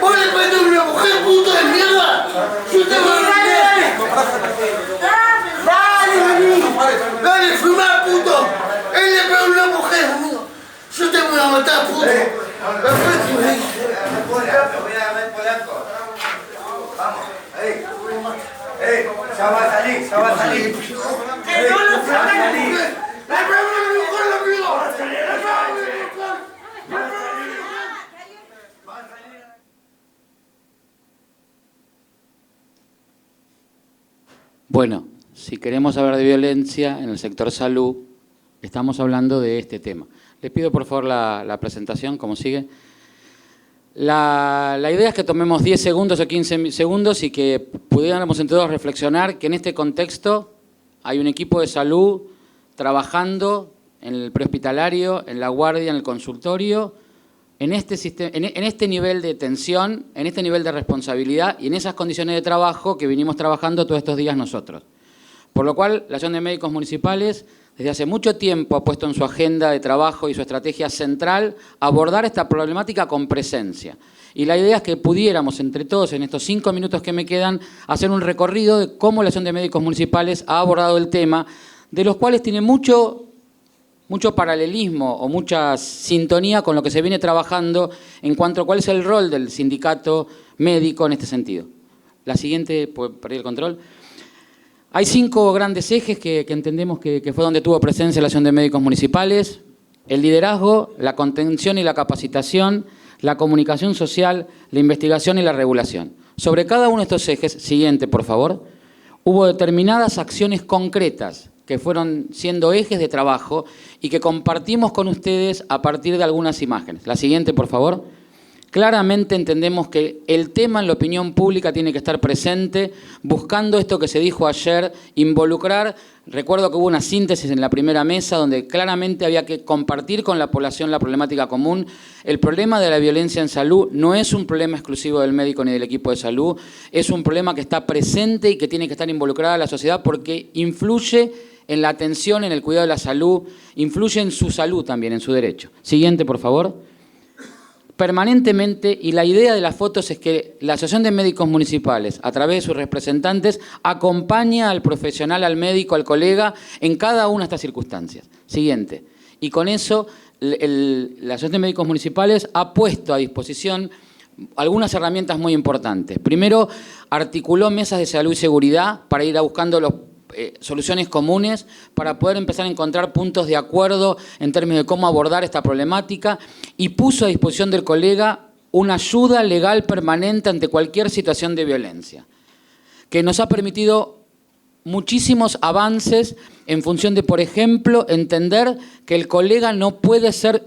Speaker 12: ¡Vos le pegaste a una mujer, puto de mierda! ¡Yo te voy a ¡Dale, fumá, puto! Él le pegó a una mujer, amigo. Yo te voy a matar, puto. La próxima.
Speaker 13: Vamos, ahí. Ya va a salir, ya va a salir.
Speaker 12: ¡Que no lo saques! ¡Le pegó a una mujer, amigo! ¡Le pegó a una mujer!
Speaker 4: Bueno, si queremos hablar de violencia en el sector salud, estamos hablando de este tema. Les pido por favor la presentación, como sigue. La idea es que tomemos 10 segundos o 15 segundos y que pudiéramos entre todos reflexionar que en este contexto hay un equipo de salud trabajando en el prehospitalario, en la guardia, en el consultorio, en este nivel de tensión, en este nivel de responsabilidad y en esas condiciones de trabajo que vinimos trabajando todos estos días nosotros. Por lo cual, la Asociación de Médicos Municipales desde hace mucho tiempo ha puesto en su agenda de trabajo y su estrategia central abordar esta problemática con presencia. Y la idea es que pudiéramos entre todos, en estos 5 minutos que me quedan, hacer un recorrido de cómo la Asociación de Médicos Municipales ha abordado el tema, de los cuales tiene mucho paralelismo o mucha sintonía con lo que se viene trabajando en cuanto a cuál es el rol del sindicato médico en este sentido. La siguiente, perdí el control. Hay 5 grandes ejes que entendemos que fue donde tuvo presencia la Asociación de Médicos Municipales: el liderazgo, la contención y la capacitación, la comunicación social, la investigación y la regulación. Sobre cada uno de estos ejes, siguiente por favor, hubo determinadas acciones concretas que fueron siendo ejes de trabajo y que compartimos con ustedes a partir de algunas imágenes. La siguiente, por favor. Claramente entendemos que el tema en la opinión pública tiene que estar presente, buscando esto que se dijo ayer, involucrar. Recuerdo que hubo una síntesis en la primera mesa donde claramente había que compartir con la población la problemática común. El problema de la violencia en salud no es un problema exclusivo del médico ni del equipo de salud, es un problema que está presente y que tiene que estar involucrada la sociedad porque influye en la atención, en el cuidado de la salud, influye en su salud también, en su derecho. Siguiente, por favor. Permanentemente, y la idea de las fotos es que la Asociación de Médicos Municipales, a través de sus representantes, acompaña al profesional, al médico, al colega, en cada una de estas circunstancias. Siguiente. Y con eso, la Asociación de Médicos Municipales ha puesto a disposición algunas herramientas muy importantes. Primero, articuló mesas de salud y seguridad para ir buscando soluciones comunes, para poder empezar a encontrar puntos de acuerdo en términos de cómo abordar esta problemática, y puso a disposición del colega una ayuda legal permanente ante cualquier situación de violencia, que nos ha permitido muchísimos avances en función de, por ejemplo, entender que el colega no puede ser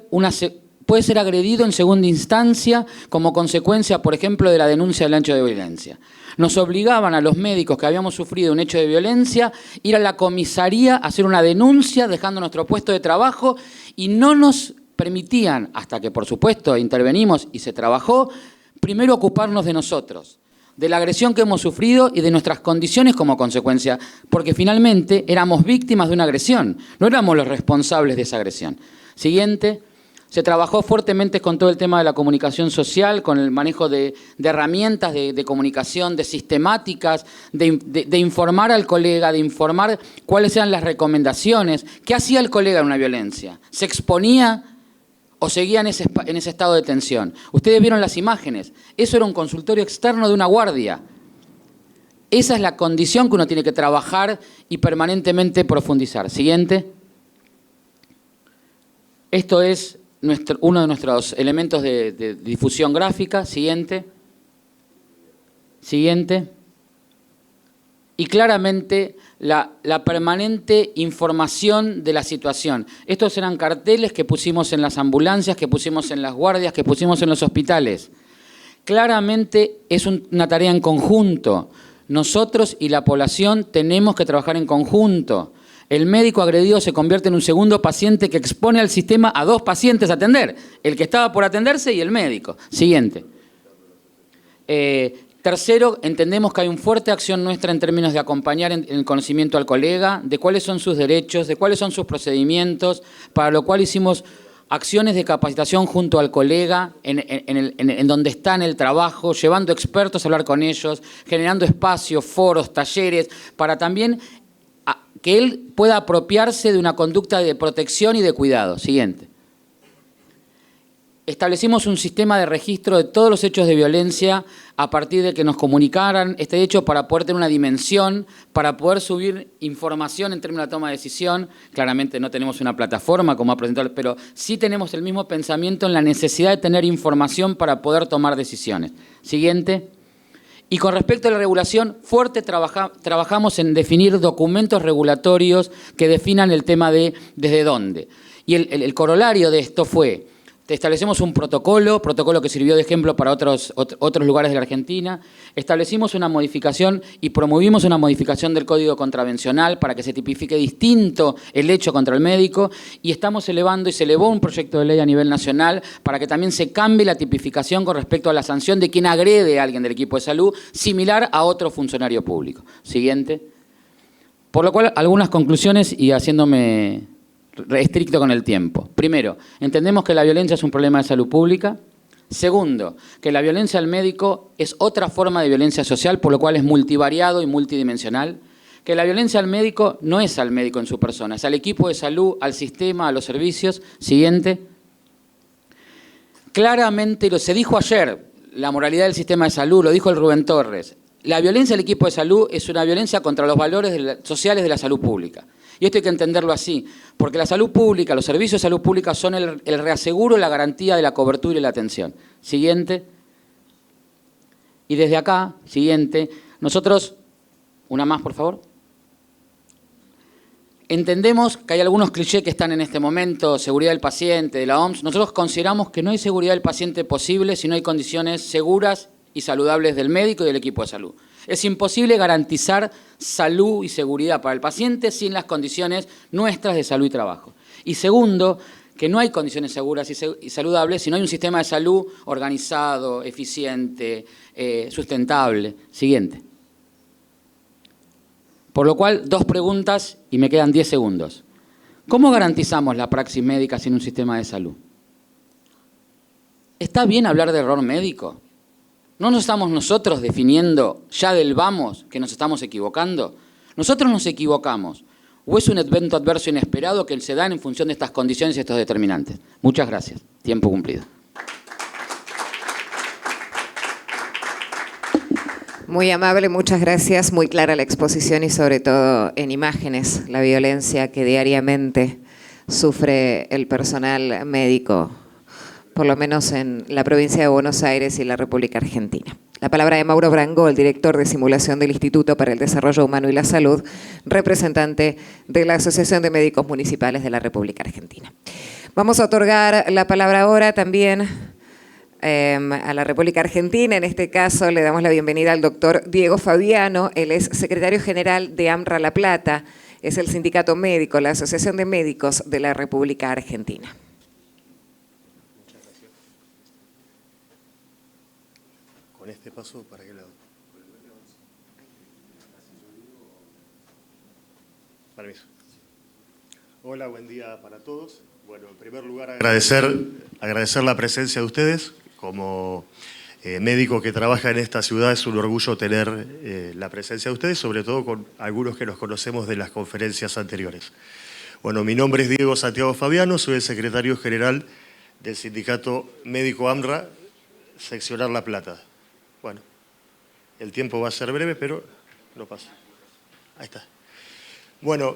Speaker 4: puede ser agredido en segunda instancia como consecuencia, por ejemplo, de la denuncia del hecho de violencia. Nos obligaban a los médicos que habíamos sufrido un hecho de violencia ir a la comisaría a hacer una denuncia dejando nuestro puesto de trabajo y no nos permitían, hasta que por supuesto intervenimos y se trabajó, primero ocuparnos de nosotros, de la agresión que hemos sufrido y de nuestras condiciones como consecuencia, porque finalmente éramos víctimas de una agresión, no éramos los responsables de esa agresión. Siguiente. Se trabajó fuertemente con todo el tema de la comunicación social, con el manejo de herramientas de comunicación, de sistemáticas, de informar al colega, de informar cuáles eran las recomendaciones. ¿Qué hacía el colega en una violencia? ¿Se exponía o seguía en ese estado de tensión. Ustedes vieron las imágenes. Eso era un consultorio externo de una guardia. Esa es la condición que uno tiene que trabajar y permanentemente profundizar. Siguiente. Esto es uno de nuestros elementos de difusión gráfica. Siguiente. Siguiente. Y claramente la permanente información de la situación. Estos eran carteles que pusimos en las ambulancias, que pusimos en las guardias, que pusimos en los hospitales. Claramente es una tarea en conjunto. Nosotros y la población tenemos que trabajar en conjunto. El médico agredido se convierte en un segundo paciente que expone al sistema a dos pacientes a atender. El que estaba por atenderse y el médico. Siguiente. Tercero, entendemos que hay una fuerte acción nuestra en términos de acompañar en el conocimiento al colega, de cuáles son sus derechos, de cuáles son sus procedimientos, para lo cual hicimos acciones de capacitación junto al colega en donde está en el trabajo, llevando expertos a hablar con ellos, generando espacios, foros, talleres, para también que él pueda apropiarse de una conducta de protección y de cuidado. Siguiente. Establecimos un sistema de registro de todos los hechos de violencia a partir de que nos comunicaran este hecho para poder tener una dimensión, para poder subir información en términos de toma de decisión. Claramente no tenemos una plataforma como ha presentado, pero sí tenemos el mismo pensamiento en la necesidad de tener información para poder tomar decisiones. Siguiente. Y con respecto a la regulación, fuerte trabajamos en definir documentos regulatorios que definan el tema de desde dónde. Y el corolario de esto fue: establecemos un protocolo que sirvió de ejemplo para otros lugares de la Argentina. Establecimos una modificación y promovimos una modificación del Código Contravencional para que se tipifique distinto el hecho contra el médico, y estamos elevando, y se elevó un proyecto de ley a nivel nacional para que también se cambie la tipificación con respecto a la sanción de quien agrede a alguien del equipo de salud, similar a otro funcionario público. Siguiente. Por lo cual, algunas conclusiones y haciéndome estricto con el tiempo. Primero, entendemos que la violencia es un problema de salud pública. Segundo, que la violencia al médico es otra forma de violencia social, por lo cual es multivariado y multidimensional. Que la violencia al médico no es al médico en su persona, es al equipo de salud, al sistema, a los servicios. Siguiente. Claramente, lo se dijo ayer, la moralidad del sistema de salud, lo dijo el Rubén Torres. La violencia al equipo de salud es una violencia contra los valores sociales de la salud pública. Y esto hay que entenderlo así, porque la salud pública, los servicios de salud pública son el reaseguro, la garantía de la cobertura y la atención. Siguiente. Y desde acá, siguiente, nosotros, una más por favor. Entendemos que hay algunos clichés que están en este momento, seguridad del paciente, de la OMS. Nosotros consideramos que no hay seguridad del paciente posible si no hay condiciones seguras y saludables del médico y del equipo de salud. Es imposible garantizar salud y seguridad para el paciente sin las condiciones nuestras de salud y trabajo. Y segundo, que no hay condiciones seguras y saludables si no hay un sistema de salud organizado, eficiente, sustentable. Siguiente. Por lo cual, dos preguntas y me quedan 10 segundos. ¿Cómo garantizamos la praxis médica sin un sistema de salud? ¿Está bien hablar de error médico? ¿No nos estamos nosotros definiendo ya del vamos que nos estamos equivocando? Nosotros nos equivocamos. ¿O es un evento adverso inesperado que se dan en función de estas condiciones y estos determinantes? Muchas gracias. Tiempo cumplido.
Speaker 2: Muy amable, muchas gracias. Muy clara la exposición y sobre todo en imágenes, la violencia que diariamente sufre el personal médico, por lo menos en la provincia de Buenos Aires y la República Argentina. La palabra de Mauro Brangol, director de simulación del Instituto para el Desarrollo Humano y la Salud, representante de la Asociación de Médicos Municipales de la República Argentina. Vamos a otorgar la palabra ahora también a la República Argentina. En este caso le damos la bienvenida al doctor Diego Fabiano. Él es secretario general de AMRA La Plata, es el sindicato médico, la Asociación de Médicos de la República Argentina.
Speaker 14: Con este paso, ¿para qué lado? Permiso. Hola, buen día para todos. Bueno, en primer lugar agradecer la presencia de ustedes. Como médico que trabaja en esta ciudad es un orgullo tener la presencia de ustedes, sobre todo con algunos que nos conocemos de las conferencias anteriores. Bueno, mi nombre es Diego Santiago Fabiano, soy el secretario general del sindicato médico AMRA, seccionar La Plata. Bueno, el tiempo va a ser breve, pero no pasa. Ahí está. Bueno,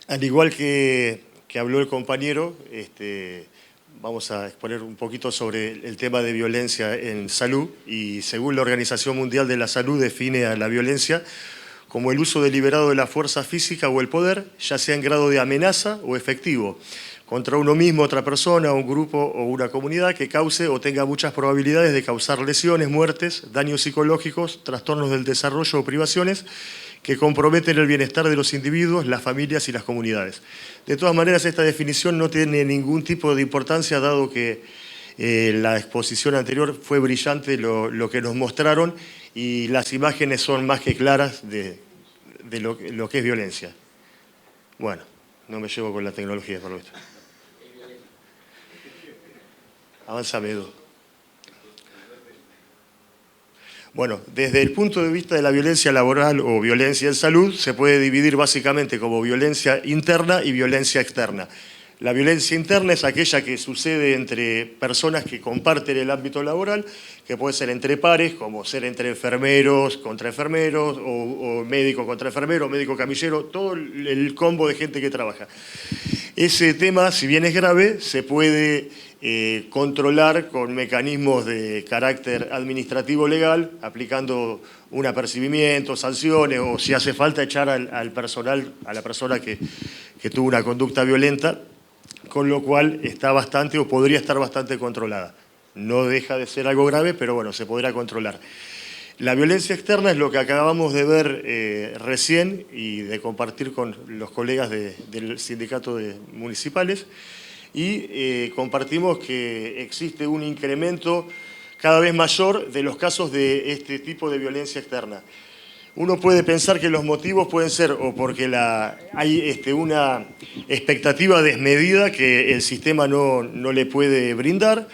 Speaker 14: al igual que habló el compañero, vamos a exponer un poquito sobre el tema de violencia en salud, y según la Organización Mundial de la Salud define a la violencia como el uso deliberado de la fuerza física o el poder, ya sea en grado de amenaza o efectivo, contra uno mismo, otra persona, un grupo o una comunidad que cause o tenga muchas probabilidades de causar lesiones, muertes, daños psicológicos, trastornos del desarrollo o privaciones que comprometen el bienestar de los individuos, las familias y las comunidades. De todas maneras, esta definición no tiene ningún tipo de importancia, dado que la exposición anterior fue brillante lo que nos mostraron, y las imágenes son más que claras de lo que es violencia. Bueno, no me llevo con la tecnología, por lo visto. Avánzame, Edu. Bueno, desde el punto de vista de la violencia laboral o violencia en salud, se puede dividir básicamente como violencia interna y violencia externa. La violencia interna es aquella que sucede entre personas que comparten el ámbito laboral, que puede ser entre pares, como ser entre enfermeros contra enfermeros, o médico contra enfermero, médico camillero, todo el combo de gente que trabaja. Ese tema, si bien es grave, se puede controlar con mecanismos de carácter administrativo legal, aplicando un apercibimiento, sanciones, o si hace falta echar al personal, a la persona que tuvo una conducta violenta, con lo cual está bastante, o podría estar bastante controlada. No deja de ser algo grave, pero bueno, se podrá controlar. La violencia externa es lo que acabamos de ver recién y de compartir con los colegas del sindicato de municipales, y compartimos que existe un incremento cada vez mayor de los casos de este tipo de violencia externa. Uno puede pensar que los motivos pueden ser o porque hay una expectativa desmedida que el sistema no le puede brindar,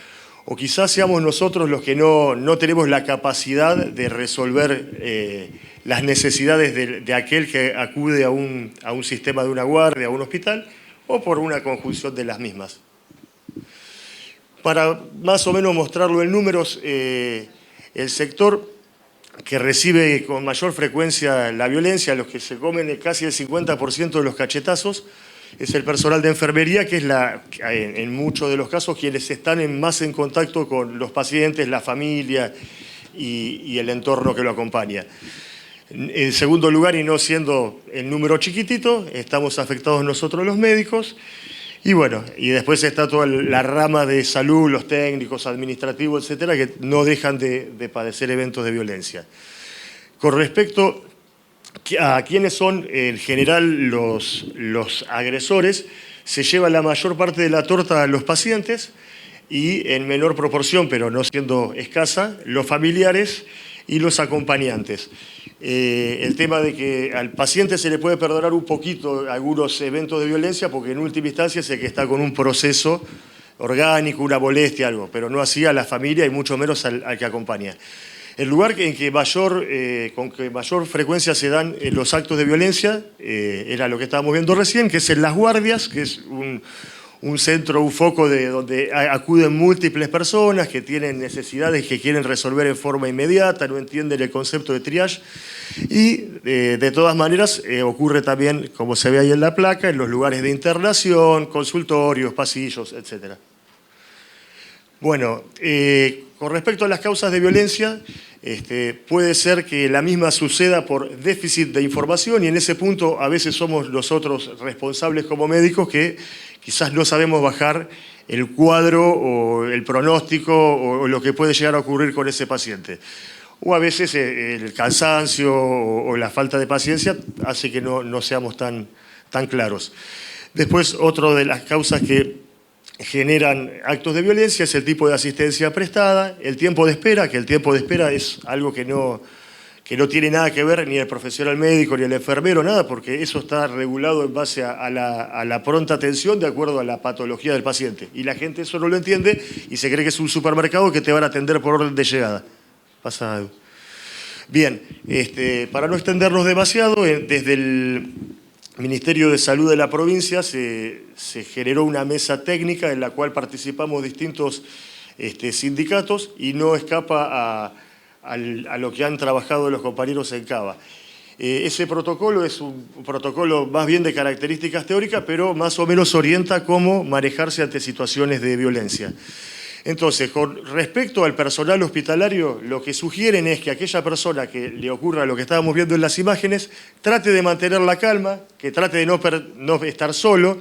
Speaker 14: o quizás seamos nosotros los que no tenemos la capacidad de resolver las necesidades de aquel que acude a un sistema de una guardia, a un hospital, o por una conjunción de las mismas. Para más o menos mostrarlo en números, el sector que recibe con mayor frecuencia la violencia, los que se comen casi el 50% de los cachetazos, es el personal de enfermería, que es en muchos de los casos quienes están más en contacto con los pacientes, la familia y el entorno que lo acompaña. En segundo lugar, y no siendo el número chiquitito, estamos afectados nosotros los médicos, y bueno, y después está toda la rama de salud, los técnicos, administrativos, etcétera, que no dejan de padecer eventos de violencia. Con respecto a quiénes son en general los agresores, se lleva la mayor parte de la torta a los pacientes, y en menor proporción, pero no siendo escasa, los familiares y los acompañantes. El tema de que al paciente se le puede perdonar un poquito algunos eventos de violencia, porque en última instancia es el que está con un proceso orgánico, una molestia, algo, pero no así a la familia y mucho menos al que acompaña. El lugar con que mayor frecuencia se dan los actos de violencia era lo que estábamos viendo recién, que es en las guardias, que es un centro, un foco donde acuden múltiples personas que tienen necesidades que quieren resolver en forma inmediata, no entienden el concepto de triage, y de todas maneras ocurre también, como se ve ahí en la placa, en los lugares de internación, consultorios, pasillos, etc. Bueno, con respecto a las causas de violencia, puede ser que la misma suceda por déficit de información, y en ese punto a veces somos nosotros responsables como médicos que quizás no sabemos bajar el cuadro o el pronóstico o lo que puede llegar a ocurrir con ese paciente. O a veces el cansancio o la falta de paciencia hace que no seamos tan claros. Después, otra de las causas que generan actos de violencia es el tipo de asistencia prestada, el tiempo de espera, que el tiempo de espera es algo que no tiene nada que ver ni el profesional médico ni el enfermero, nada, porque eso está regulado en base a la pronta atención de acuerdo a la patología del paciente. Y la gente eso no lo entiende y se cree que es un supermercado que te van a atender por orden de llegada. Pasa algo. Bien, para no extendernos demasiado, desde Ministerio de Salud de la provincia se generó una mesa técnica en la cual participamos distintos sindicatos y no escapa a lo que han trabajado los compañeros en Cava. Ese protocolo es un protocolo más bien de características teóricas, pero más o menos orienta cómo manejarse ante situaciones de violencia. Entonces, con respecto al personal hospitalario, lo que sugieren es que aquella persona que le ocurra lo que estábamos viendo en las imágenes, trate de mantener la calma, que trate de no estar solo,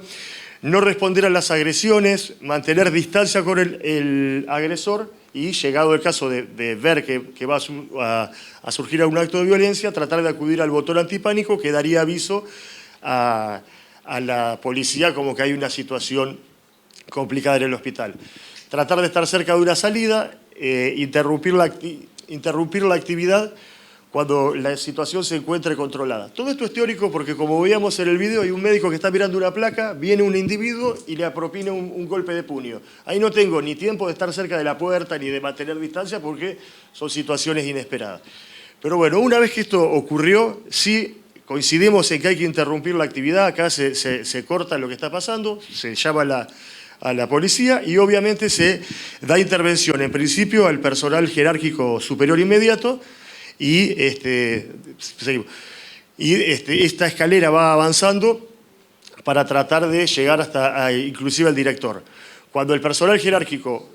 Speaker 14: no responder a las agresiones, mantener distancia con el agresor y, llegado el caso de ver que va a surgir algún acto de violencia, tratar de acudir al botón antipánico que daría aviso a la policía como que hay una situación complicada en el hospital. Tratar de estar cerca de una salida, interrumpir la actividad cuando la situación se encuentre controlada. Todo esto es teórico porque, como veíamos en el video, hay un médico que está mirando una placa, viene un individuo y le propina un golpe de puño. Ahí no tengo ni tiempo de estar cerca de la puerta ni de mantener distancia porque son situaciones inesperadas. Pero bueno, una vez que esto ocurrió, sí coincidimos en que hay que interrumpir la actividad. Acá se corta lo que está pasando, se llama a la policía y obviamente se da intervención, en principio, al personal jerárquico superior inmediato y esta escalera va avanzando para tratar de llegar hasta inclusive al director. Cuando el personal jerárquico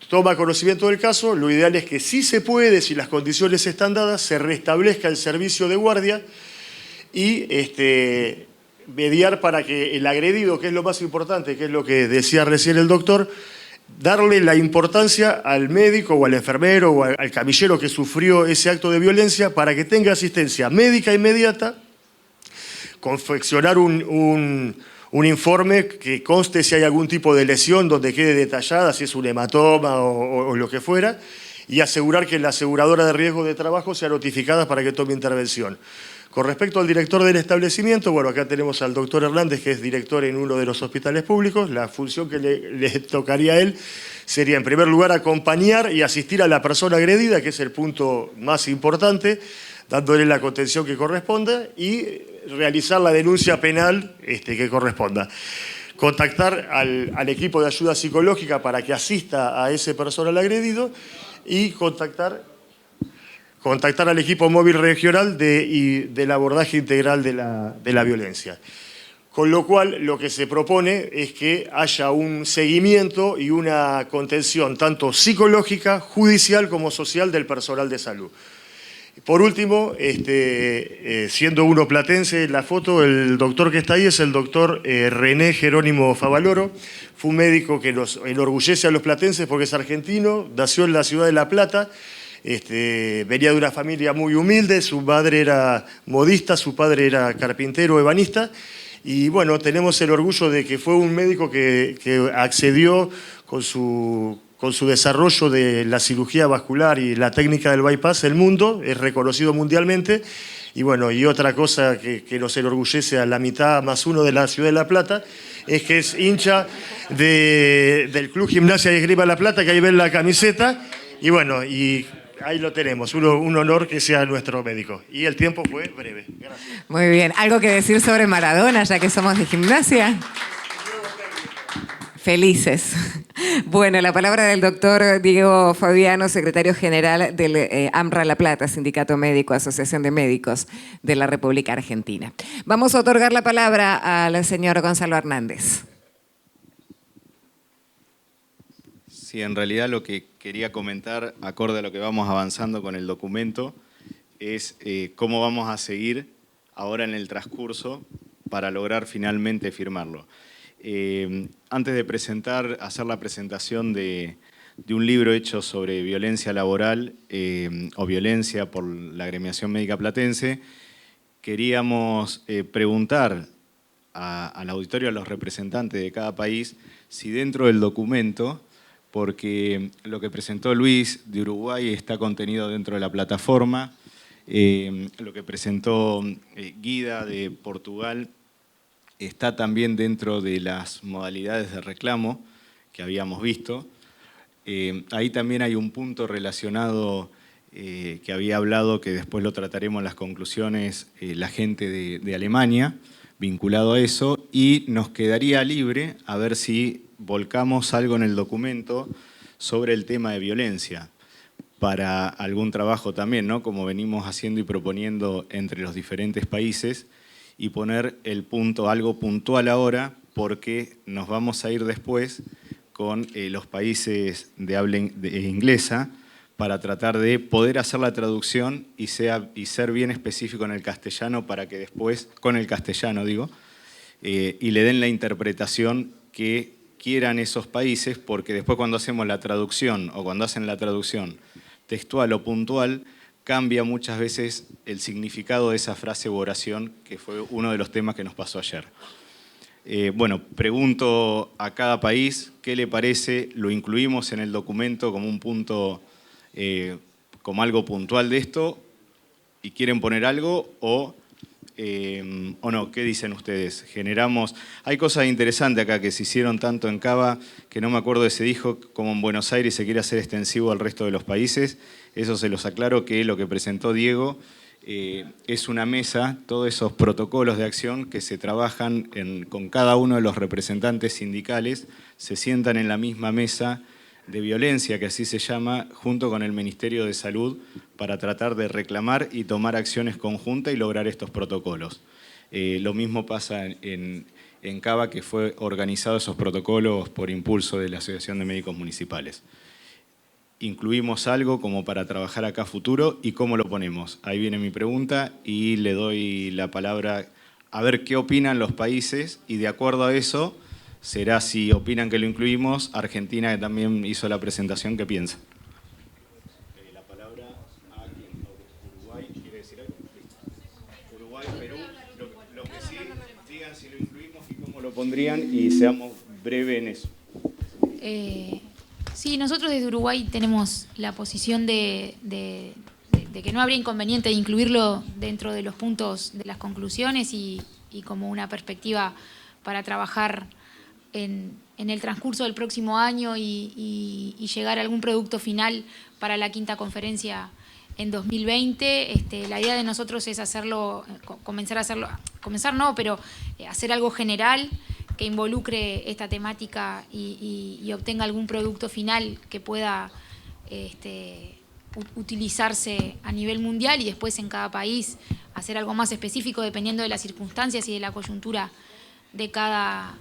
Speaker 14: toma conocimiento del caso, lo ideal es que, si se puede, si las condiciones están dadas, se restablezca el servicio de guardia y mediar para que el agredido, que es lo más importante, que es lo que decía recién el doctor, darle la importancia al médico o al enfermero o al camillero que sufrió ese acto de violencia para que tenga asistencia médica inmediata, confeccionar un informe que conste si hay algún tipo de lesión donde quede detallada, si es un hematoma o lo que fuera, y asegurar que la aseguradora de riesgo de trabajo sea notificada para que tome intervención. Con respecto al director del establecimiento, bueno, acá tenemos al doctor Hernández, que es director en uno de los hospitales públicos. La función que le tocaría a él sería, en primer lugar, acompañar y asistir a la persona agredida, que es el punto más importante, dándole la contención que corresponda y realizar la denuncia penal que corresponda. Contactar al equipo de ayuda psicológica para que asista a ese personal agredido y contactar al equipo móvil regional del abordaje integral de la violencia. Con lo cual, lo que se propone es que haya un seguimiento y una contención tanto psicológica, judicial como social del personal de salud. Por último, siendo uno platense, en la foto, el doctor que está ahí es el doctor René Jerónimo Favaloro. Fue un médico que nos enorgullece a los platenses porque es argentino, nació en la ciudad de La Plata. Venía de una familia muy humilde, su madre era modista, su padre era carpintero, ebanista, y bueno, tenemos el orgullo de que fue un médico que accedió con su desarrollo de la cirugía vascular y la técnica del bypass, el mundo, es reconocido mundialmente, y bueno, y otra cosa que nos enorgullece a la mitad más uno de la ciudad de La Plata, es que es hincha del Club Gimnasia y Esgrima La Plata, que ahí ven la camiseta, y bueno, y ahí lo tenemos, un honor que sea nuestro médico. Y el tiempo fue breve. Gracias.
Speaker 2: Muy bien. ¿Algo que decir sobre Maradona, ya que somos de gimnasia? Felices. Bueno, la palabra del doctor Diego Fabiano, secretario general del AMRA La Plata, Sindicato Médico, Asociación de Médicos de la República Argentina. Vamos a otorgar la palabra al señor Gonzalo Hernández.
Speaker 15: Sí, en realidad lo que quería comentar, acorde a lo que vamos avanzando con el documento, es cómo vamos a seguir ahora en el transcurso para lograr finalmente firmarlo. Antes de hacer la presentación de un libro hecho sobre violencia laboral o violencia por la Agremiación Médica Platense, queríamos preguntar al auditorio, a los representantes de cada país, si dentro del documento, porque lo que presentó Luis de Uruguay está contenido dentro de la plataforma, lo que presentó Guida de Portugal está también dentro de las modalidades de reclamo que habíamos visto. Ahí también hay un punto relacionado que había hablado, que después lo trataremos en las conclusiones, la gente de Alemania, vinculado a eso, y nos quedaría libre a ver si volcamos algo en el documento sobre el tema de violencia, para algún trabajo también, ¿no? Como venimos haciendo y proponiendo entre los diferentes países, y poner el punto, algo puntual ahora, porque nos vamos a ir después con los países de habla inglesa para tratar de poder hacer la traducción y ser bien específico en el castellano, para que después, con el castellano digo, y le den la interpretación que quieran esos países, porque después cuando hacemos la traducción o cuando hacen la traducción textual o puntual, cambia muchas veces el significado de esa frase u oración, que fue uno de los temas que nos pasó ayer. Bueno, pregunto a cada país qué le parece, lo incluimos en el documento como un punto, como algo puntual de esto, y quieren poner algo o no. ¿Qué dicen ustedes? Hay cosas interesantes acá que se hicieron tanto en Cava, que no me acuerdo de se dijo, como en Buenos Aires se quiere hacer extensivo al resto de los países. Eso se los aclaro, que lo que presentó Diego es una mesa, todos esos protocolos de acción que se trabajan con cada uno de los representantes sindicales, se sientan en la misma mesa de violencia, que así se llama, junto con el Ministerio de Salud, para tratar de reclamar y tomar acciones conjuntas y lograr estos protocolos. Lo mismo pasa en Cava, que fue organizado esos protocolos por impulso de la Asociación de Médicos Municipales. Incluimos algo como para trabajar acá a futuro, y cómo lo ponemos. Ahí viene mi pregunta y le doy la palabra a ver qué opinan los países, y de acuerdo a eso será, si opinan que lo incluimos, Argentina, que también hizo la presentación, ¿qué piensa? La palabra a Uruguay, ¿quiere decir algo? Uruguay, Perú, lo que sí, digan si lo incluimos y cómo lo pondrían, y seamos breves en eso.
Speaker 16: Sí, nosotros desde Uruguay tenemos la posición de que no habría inconveniente de incluirlo dentro de los puntos de las conclusiones y como una perspectiva para trabajar en el transcurso del próximo año y llegar a algún producto final para la 5ª conferencia en 2020. La idea de nosotros es hacer algo general que involucre esta temática y obtenga algún producto final que pueda utilizarse a nivel mundial, y después en cada país hacer algo más específico dependiendo de las circunstancias y de la coyuntura de cada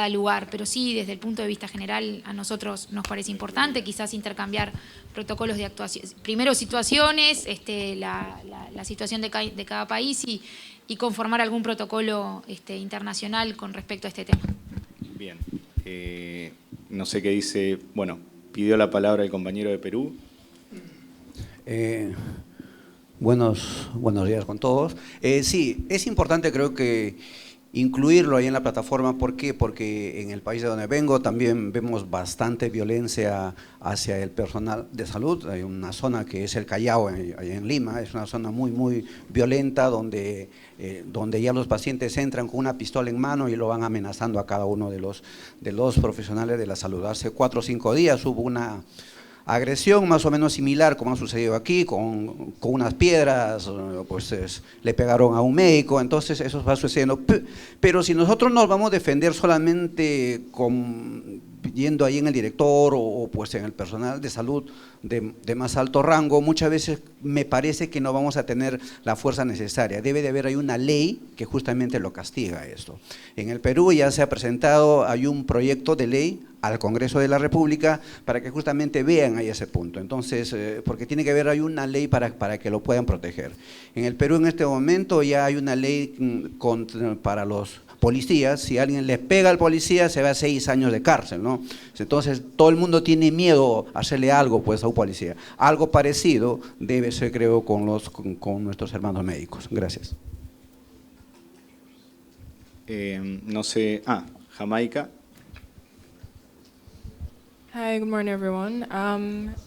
Speaker 16: lugar. Pero sí, desde el punto de vista general, a nosotros nos parece importante quizás intercambiar protocolos de actuación. Primero situaciones, la situación de cada país, y conformar algún protocolo internacional con respecto a este tema.
Speaker 15: Bien. No sé qué dice. Bueno, pidió la palabra el compañero de Perú.
Speaker 17: Buenos días con todos. Sí, es importante, creo que incluirlo ahí en la plataforma. ¿Por qué? Porque en el país de donde vengo también vemos bastante violencia hacia el personal de salud. Hay una zona que es el Callao, ahí en Lima, es una zona muy violenta, donde ya los pacientes entran con una pistola en mano y lo van amenazando a cada uno de los profesionales de la salud. Hace 4 o 5 días hubo una agresión más o menos similar como ha sucedido aquí, con unas piedras, pues le pegaron a un médico. Entonces eso va sucediendo. Pero si nosotros nos vamos a defender solamente yendo ahí en el director o pues en el personal de salud de más alto rango, muchas veces me parece que no vamos a tener la fuerza necesaria. Debe de haber ahí una ley que justamente lo castiga esto. En el Perú ya se ha presentado, hay un proyecto de ley al Congreso de la República para que justamente vean ahí ese punto. Entonces, porque tiene que haber ahí una ley para que lo puedan proteger. En el Perú en este momento ya hay una ley para los policías. Si alguien le pega al policía se va a 6 años de cárcel, ¿no? Entonces todo el mundo tiene miedo a hacerle algo pues a un policía. Algo parecido debe ser, creo, con nuestros hermanos médicos. Gracias.
Speaker 15: No sé, Jamaica.
Speaker 18: Hi, good morning, everyone.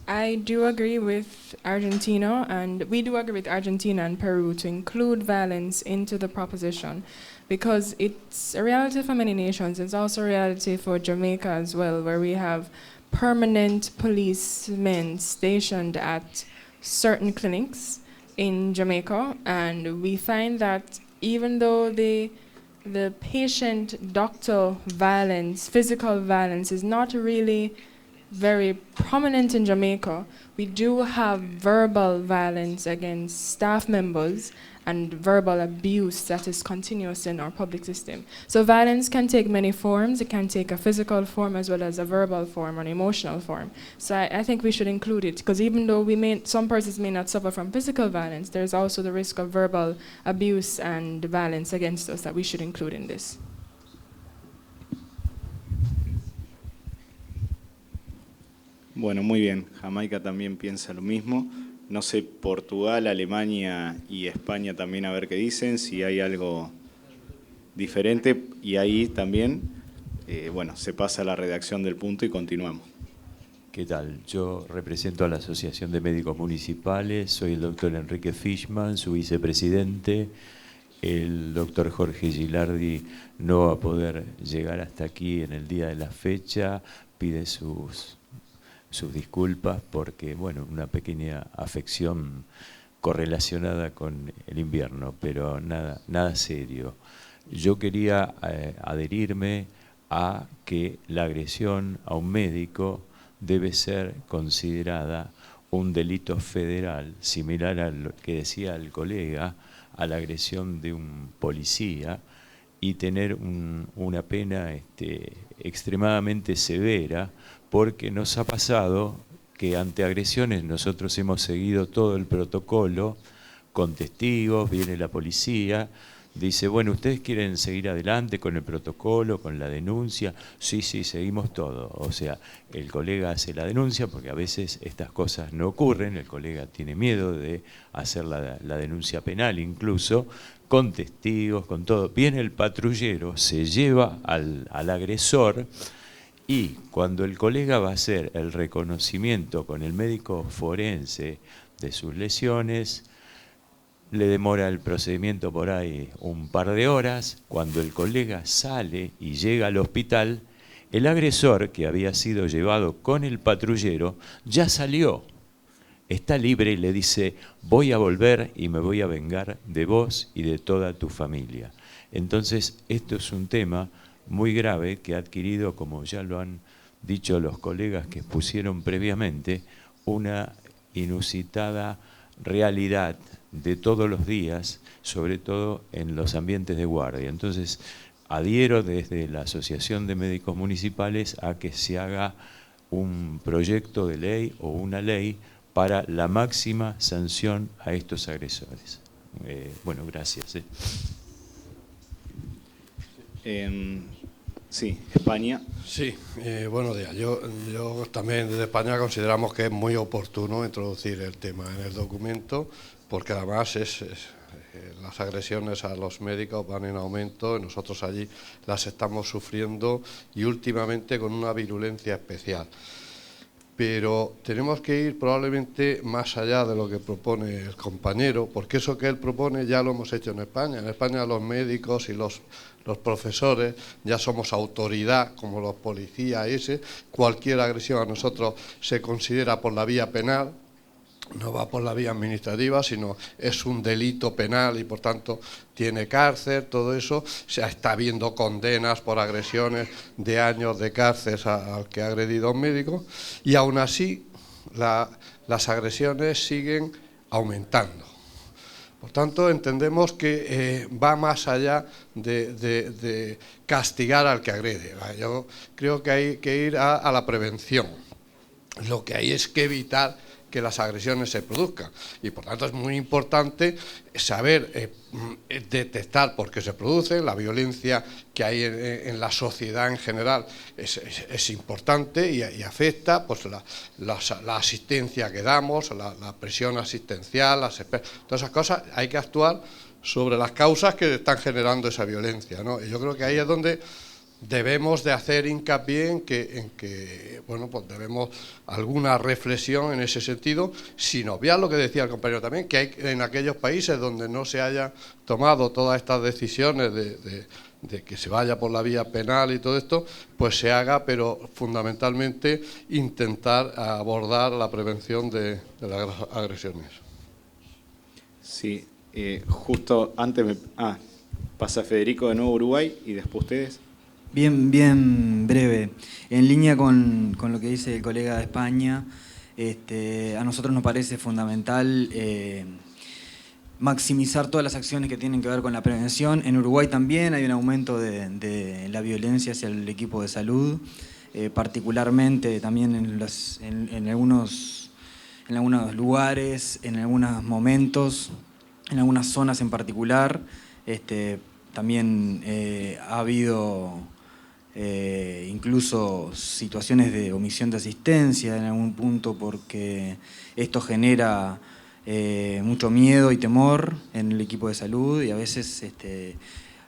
Speaker 18: I do agree with Argentina, and we do agree with Argentina and Peru to include violence into the proposition, because it's a reality for many nations. It's also a reality for Jamaica as well, where we have permanent policemen stationed at certain clinics in Jamaica, and we find that even though the the patient-doctor violence, physical violence, is not really very prominent in Jamaica. We do have verbal violence against staff members and verbal abuse that is continuous in our public system. So violence can take many forms. It can take a physical form as well as a verbal form or an emotional form. So I think we should include it, because even though some persons may not suffer from physical violence, there's also the risk of verbal abuse and violence against us that we should include in this.
Speaker 15: Bueno, muy bien. Jamaica también piensa lo mismo. No sé, Portugal, Alemania y España también a ver qué dicen, si hay algo diferente. Y ahí también, bueno, se pasa a la redacción del punto y continuamos.
Speaker 19: ¿Qué tal? Yo represento a la Asociación de Médicos Municipales, soy el doctor Enrique Fishman, su vicepresidente. El doctor Jorge Gilardi no va a poder llegar hasta aquí en el día de la fecha, pide sus disculpas porque, bueno, una pequeña afección correlacionada con el invierno, pero nada serio. Yo quería adherirme a que la agresión a un médico debe ser considerada un delito federal, similar a lo que decía el colega, a la agresión de un policía, y tener una pena extremadamente severa, porque nos ha pasado que ante agresiones nosotros hemos seguido todo el protocolo con testigos, viene la policía, dice, bueno, ¿ustedes quieren seguir adelante con el protocolo, con la denuncia? Sí, seguimos todo. O sea, el colega hace la denuncia porque a veces estas cosas no ocurren, el colega tiene miedo de hacer la denuncia penal incluso, con testigos, con todo. Viene el patrullero, se lleva al agresor, y cuando el colega va a hacer el reconocimiento con el médico forense de sus lesiones, le demora el procedimiento por ahí un par de horas. Cuando el colega sale y llega al hospital, el agresor, que había sido llevado con el patrullero, ya salió. Está libre y le dice, voy a volver y me voy a vengar de vos y de toda tu familia. Entonces, esto es un tema muy grave que ha adquirido, como ya lo han dicho los colegas que expusieron previamente, una inusitada realidad de todos los días, sobre todo en los ambientes de guardia. Entonces, adhiero desde la Asociación de Médicos Municipales a que se haga un proyecto de ley o una ley para la máxima sanción a estos agresores. Bueno, gracias.
Speaker 15: Sí, España.
Speaker 20: Sí, buenos días. Yo también desde España consideramos que es muy oportuno introducir el tema en el documento, porque además las agresiones a los médicos van en aumento y nosotros allí las estamos sufriendo, y últimamente con una virulencia especial. Pero tenemos que ir probablemente más allá de lo que propone el compañero, porque eso que él propone ya lo hemos hecho en España. En España los médicos y los profesores ya somos autoridad, como los policías cualquier agresión a nosotros se considera por la vía penal, no va por la vía administrativa, sino es un delito penal y por tanto tiene cárcel, todo eso. Se está viendo condenas por agresiones de años de cárcel al que ha agredido a un médico, y aún así las agresiones siguen aumentando. Por tanto, entendemos que va más allá de castigar al que agrede. Yo creo que hay que ir a la prevención. Lo que hay es que evitar que las agresiones se produzcan, y por tanto es muy importante saber detectar por qué se producen. La violencia que hay en la sociedad en general es importante y afecta pues la asistencia que damos, la presión asistencial, todas esas cosas. Hay que actuar sobre las causas que están generando esa violencia, ¿no? Y yo creo que ahí es donde debemos de hacer hincapié en que bueno, pues debemos alguna reflexión en ese sentido, sin obviar lo que decía el compañero también, que hay en aquellos países donde no se haya tomado todas estas decisiones de que se vaya por la vía penal y todo esto, pues se haga, pero fundamentalmente intentar abordar la prevención de las agresiones.
Speaker 15: Sí, justo antes Pasa Federico de nuevo Uruguay y después ustedes.
Speaker 21: Bien breve. En línea con lo que dice el colega de España, a nosotros nos parece fundamental maximizar todas las acciones que tienen que ver con la prevención. En Uruguay también hay un aumento de la violencia hacia el equipo de salud, particularmente también en algunos lugares, en algunos momentos, en algunas zonas en particular. También ha habido incluso situaciones de omisión de asistencia en algún punto, porque esto genera mucho miedo y temor en el equipo de salud, y a veces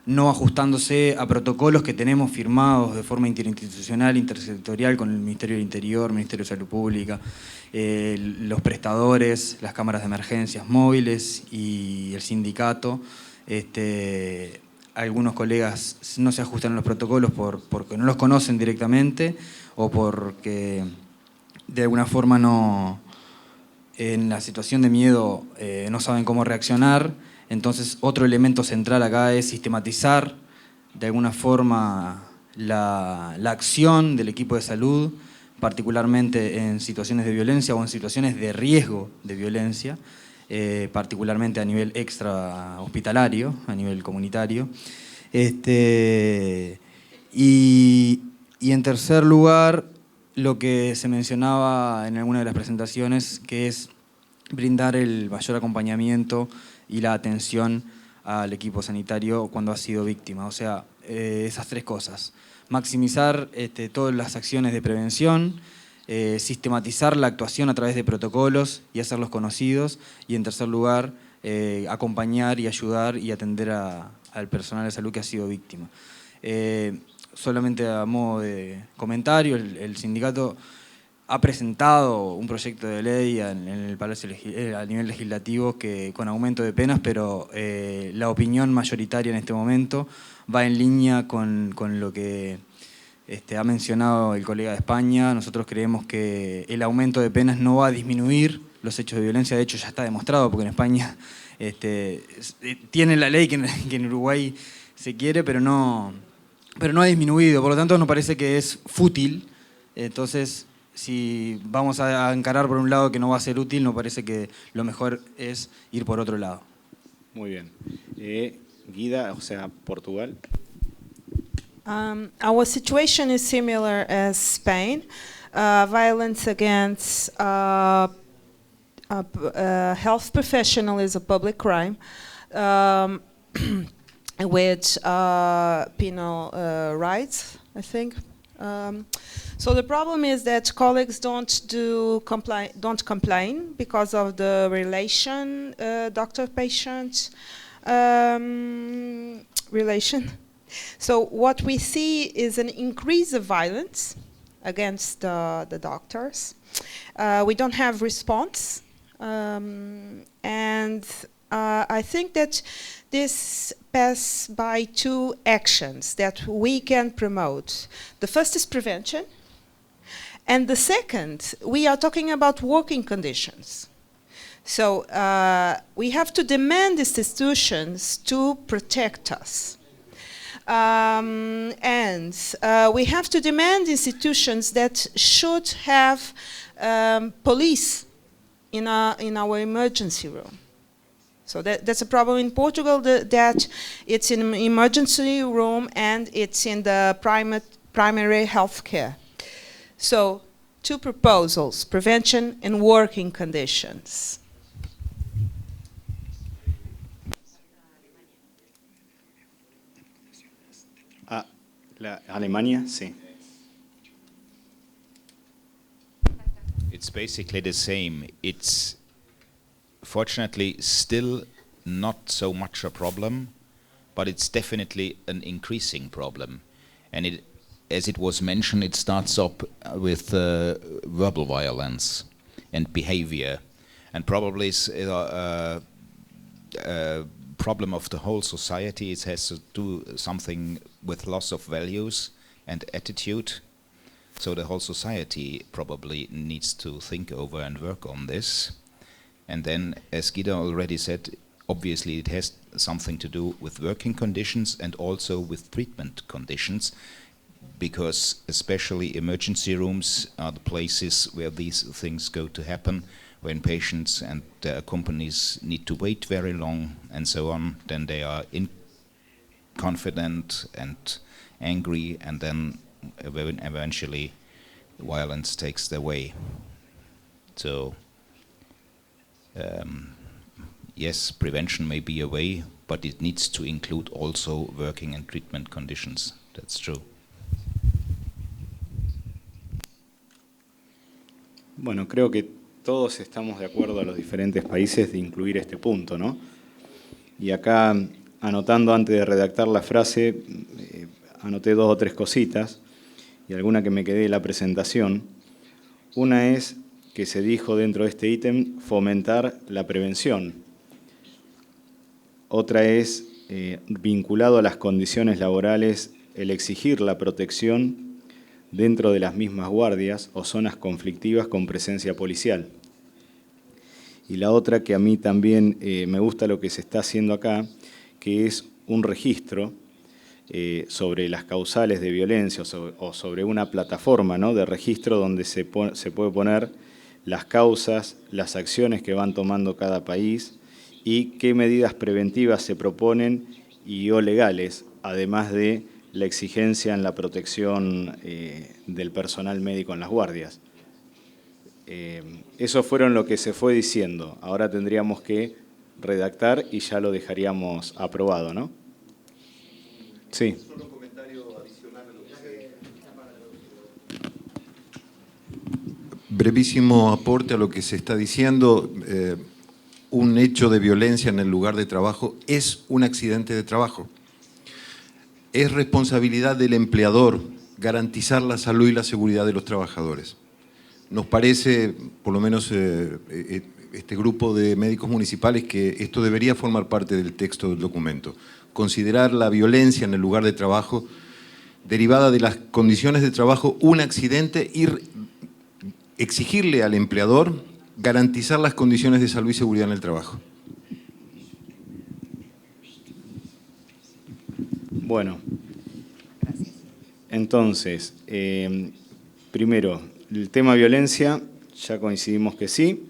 Speaker 21: no ajustándose a protocolos que tenemos firmados de forma interinstitucional, intersectorial, con el Ministerio del Interior, Ministerio de Salud Pública, los prestadores, las cámaras de emergencias móviles y el sindicato. Algunos colegas no se ajustan a los protocolos porque no los conocen directamente, o porque de alguna forma en la situación de miedo no saben cómo reaccionar. Entonces, otro elemento central acá es sistematizar de alguna forma la acción del equipo de salud, particularmente en situaciones de violencia o en situaciones de riesgo de violencia, particularmente a nivel extra hospitalario, a nivel comunitario. Y en tercer lugar, lo que se mencionaba en alguna de las presentaciones, que es brindar el mayor acompañamiento y la atención al equipo sanitario cuando ha sido víctima. O sea, esas tres cosas. Maximizar todas las acciones de prevención, sistematizar la actuación a través de protocolos y hacerlos conocidos, y en tercer lugar, acompañar y ayudar y atender al personal de salud que ha sido víctima. Solamente a modo de comentario, el sindicato ha presentado un proyecto de ley en el Palacio a nivel legislativo con aumento de penas, pero la opinión mayoritaria en este momento va en línea con lo que ha mencionado el colega de España. Nosotros creemos que el aumento de penas no va a disminuir los hechos de violencia. De hecho, ya está demostrado, porque en España tiene la ley que en Uruguay se quiere, pero no ha disminuido. Por lo tanto, nos parece que es fútil. Entonces, si vamos a encarar por un lado que no va a ser útil, nos parece que lo mejor es ir por otro lado.
Speaker 15: Muy bien. Guida, o sea, Portugal.
Speaker 3: Our situation is similar as Spain. Violence against health professional is a public crime with penal rights, I think. So the problem is that colleagues don't complain because of the relation, doctor-patient relation. So what we see is an increase of violence against the doctors. We don't have response, and I think that this passes by two actions that we can promote. The first is prevention, and the second, we are talking about working conditions. So we have to demand institutions to protect us. And we have to demand institutions that should have police in our emergency room. So that's a problem in Portugal, that it's in an emergency room and it's in the primary health care. So, two proposals: prevention and working conditions.
Speaker 15: Alemania, sí.
Speaker 22: It's basically the same. It's fortunately still not so much a problem, but it's definitely an increasing problem. And as it was mentioned, it starts up with verbal violence and behavior, and probably is a problem of the whole society. It has to do something with loss of values and attitude. So the whole society probably needs to think over and work on this. And then, as Guida already said, obviously it has something to do with working conditions and also with treatment conditions, because especially emergency rooms are the places where these things go to happen. When patients and companies need to wait very long and so on, then they are confident and angry, and then eventually violence takes their way. So yes, prevention may be a way, but it needs to include also working and treatment conditions. That's true.
Speaker 15: Bueno, creo que todos estamos de acuerdo a los diferentes países de incluir este punto, ¿no? Y acá, anotando antes de redactar la frase, anoté 2 o 3 cositas y alguna que me quedé de la presentación. Una es que se dijo dentro de este ítem fomentar la prevención. Otra es, vinculado a las condiciones laborales, el exigir la protección dentro de las mismas guardias o zonas conflictivas con presencia policial. Y la otra, que a mí también me gusta lo que se está haciendo acá, que es un registro sobre las causales de violencia o sobre una plataforma, ¿no?, de registro donde se puede poner las causas, las acciones que van tomando cada país y qué medidas preventivas se proponen o legales, además de la exigencia en la protección del personal médico en las guardias. Eso fueron lo que se fue diciendo. Ahora tendríamos que redactar y ya lo dejaríamos aprobado, ¿no? Sí.
Speaker 1: Solo un comentario adicional a lo que se... Brevísimo aporte a lo que se está diciendo. Un hecho de violencia en el lugar de trabajo es un accidente de trabajo. Es responsabilidad del empleador garantizar la salud y la seguridad de los trabajadores. Nos parece, por lo menos este grupo de médicos municipales, que esto debería formar parte del texto del documento. Considerar la violencia en el lugar de trabajo derivada de las condiciones de trabajo un accidente y exigirle al empleador garantizar las condiciones de salud y seguridad en el trabajo.
Speaker 15: Bueno, entonces, primero, el tema violencia, ya coincidimos que sí.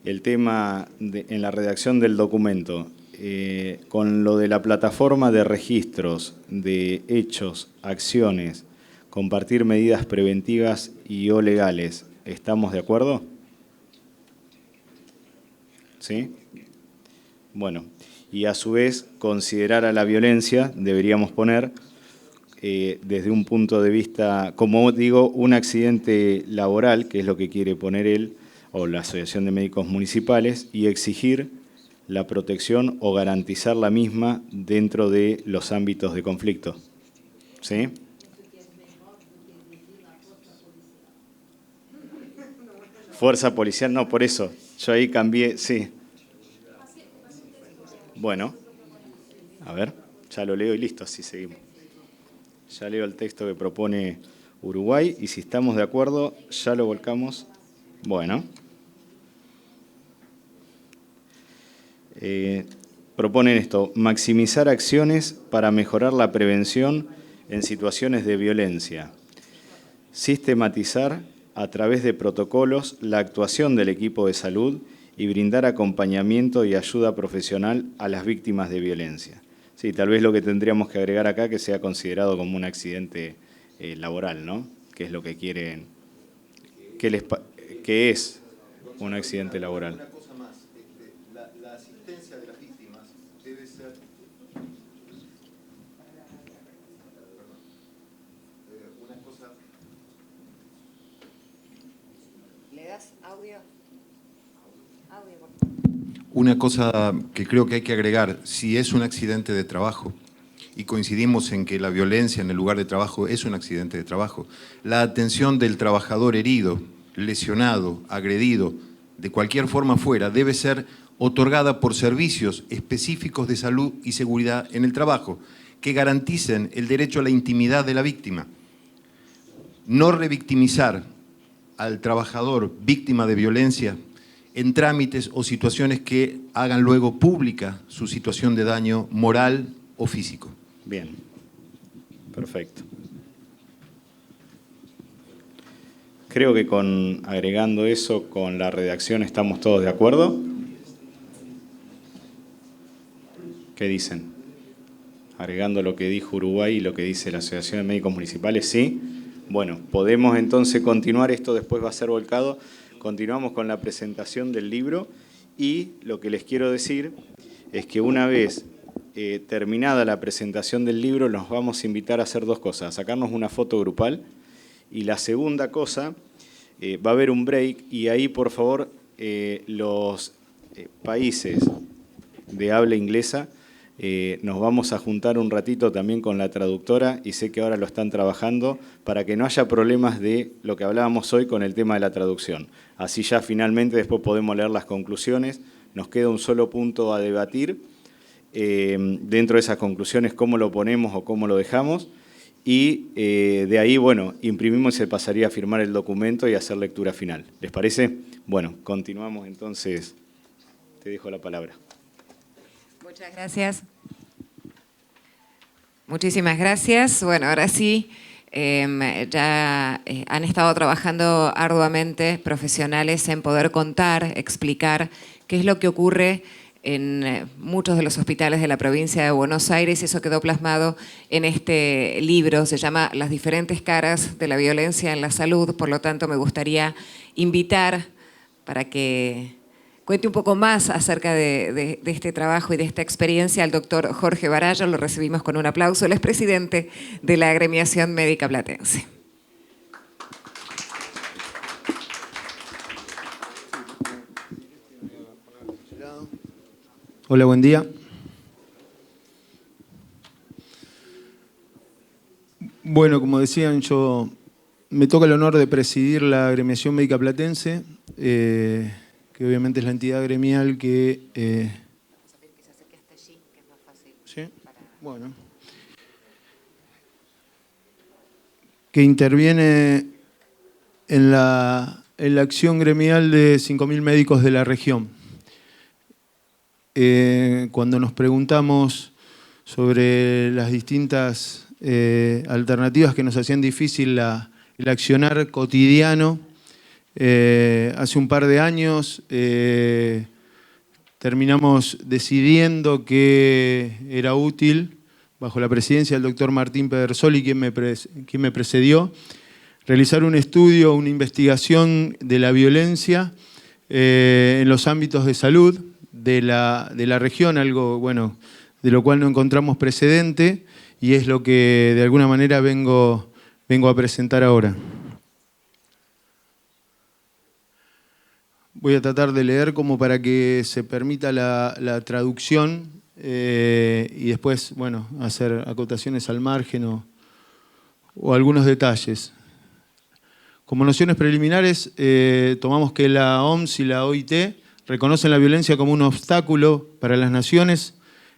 Speaker 15: El tema en la redacción del documento, con lo de la plataforma de registros de hechos, acciones, compartir medidas preventivas o legales, ¿estamos de acuerdo? ¿Sí? Bueno, y a su vez, considerar a la violencia, deberíamos poner, desde un punto de vista, como digo, un accidente laboral, que es lo que quiere poner él, o la Asociación de Médicos Municipales, y exigir la protección o garantizar la misma dentro de los ámbitos de conflicto. ¿Sí? Fuerza policial, no, por eso. Yo ahí cambié, sí. Bueno, a ver, ya lo leo y listo, así seguimos. Ya leo el texto que propone Uruguay y si estamos de acuerdo, ya lo volcamos. Bueno. Proponen esto, maximizar acciones para mejorar la prevención en situaciones de violencia. Sistematizar a través de protocolos la actuación del equipo de salud y brindar acompañamiento y ayuda profesional a las víctimas de violencia. Sí, tal vez lo que tendríamos que agregar acá que sea considerado como un accidente laboral, ¿no? Que es lo que quieren, que es un accidente laboral.
Speaker 1: Una cosa más, la asistencia de las víctimas debe ser... Una cosa...
Speaker 2: ¿Le das audio? Audio, por favor.
Speaker 1: Una cosa que creo que hay que agregar, si es un accidente de trabajo, y coincidimos en que la violencia en el lugar de trabajo es un accidente de trabajo, la atención del trabajador herido, lesionado, agredido, de cualquier forma fuera, debe ser otorgada por servicios específicos de salud y seguridad en el trabajo, que garanticen el derecho a la intimidad de la víctima. No revictimizar al trabajador víctima de violencia en trámites o situaciones que hagan luego pública su situación de daño moral o físico.
Speaker 15: Bien, perfecto. Creo que agregando eso con la redacción estamos todos de acuerdo. ¿Qué dicen? Agregando lo que dijo Uruguay y lo que dice la Asociación de Médicos Municipales, ¿sí? Bueno, podemos entonces continuar, esto después va a ser volcado. Continuamos con la presentación del libro y lo que les quiero decir es que una vez terminada la presentación del libro nos vamos a invitar a hacer dos cosas, a sacarnos una foto grupal y la segunda cosa, va a haber un break y ahí por favor los países de habla inglesa nos vamos a juntar un ratito también con la traductora y sé que ahora lo están trabajando para que no haya problemas de lo que hablábamos hoy con el tema de la traducción. Así ya finalmente después podemos leer las conclusiones. Nos queda un solo punto a debatir. Dentro de esas conclusiones, cómo lo ponemos o cómo lo dejamos. Y de ahí, bueno, imprimimos y se pasaría a firmar el documento y hacer lectura final. ¿Les parece? Bueno, continuamos entonces. Te dejo la palabra.
Speaker 2: Muchas gracias. Muchísimas gracias. Bueno, ahora sí, ya han estado trabajando arduamente profesionales en poder contar, explicar qué es lo que ocurre en muchos de los hospitales de la provincia de Buenos Aires. Eso quedó plasmado en este libro, se llama Las diferentes caras de la violencia en la salud. Por lo tanto, me gustaría invitar para que cuente un poco más acerca de este trabajo y de esta experiencia al doctor Jorge Barallo. Lo recibimos con un aplauso. Él es presidente de la Agremiación Médica Platense.
Speaker 5: Hola, buen día. Bueno, como decían, me toca el honor de presidir la Agremiación Médica Platense, que obviamente es la entidad gremial que... ¿Sí? Bueno. Que interviene en la acción gremial de 5.000 médicos de la región. Cuando nos preguntamos sobre las distintas alternativas que nos hacían difícil el accionar cotidiano, hace un par de años terminamos decidiendo que era útil, bajo la presidencia del doctor Martín Pedersoli, quien me precedió, realizar un estudio, una investigación de la violencia en los ámbitos de salud de la región, algo bueno, de lo cual no encontramos precedente y es lo que de alguna manera vengo a presentar ahora. Voy a tratar de leer como para que se permita la traducción y después, bueno, hacer acotaciones al margen o algunos detalles. Como nociones preliminares, tomamos que la OMS y la OIT reconocen la violencia como un obstáculo para las naciones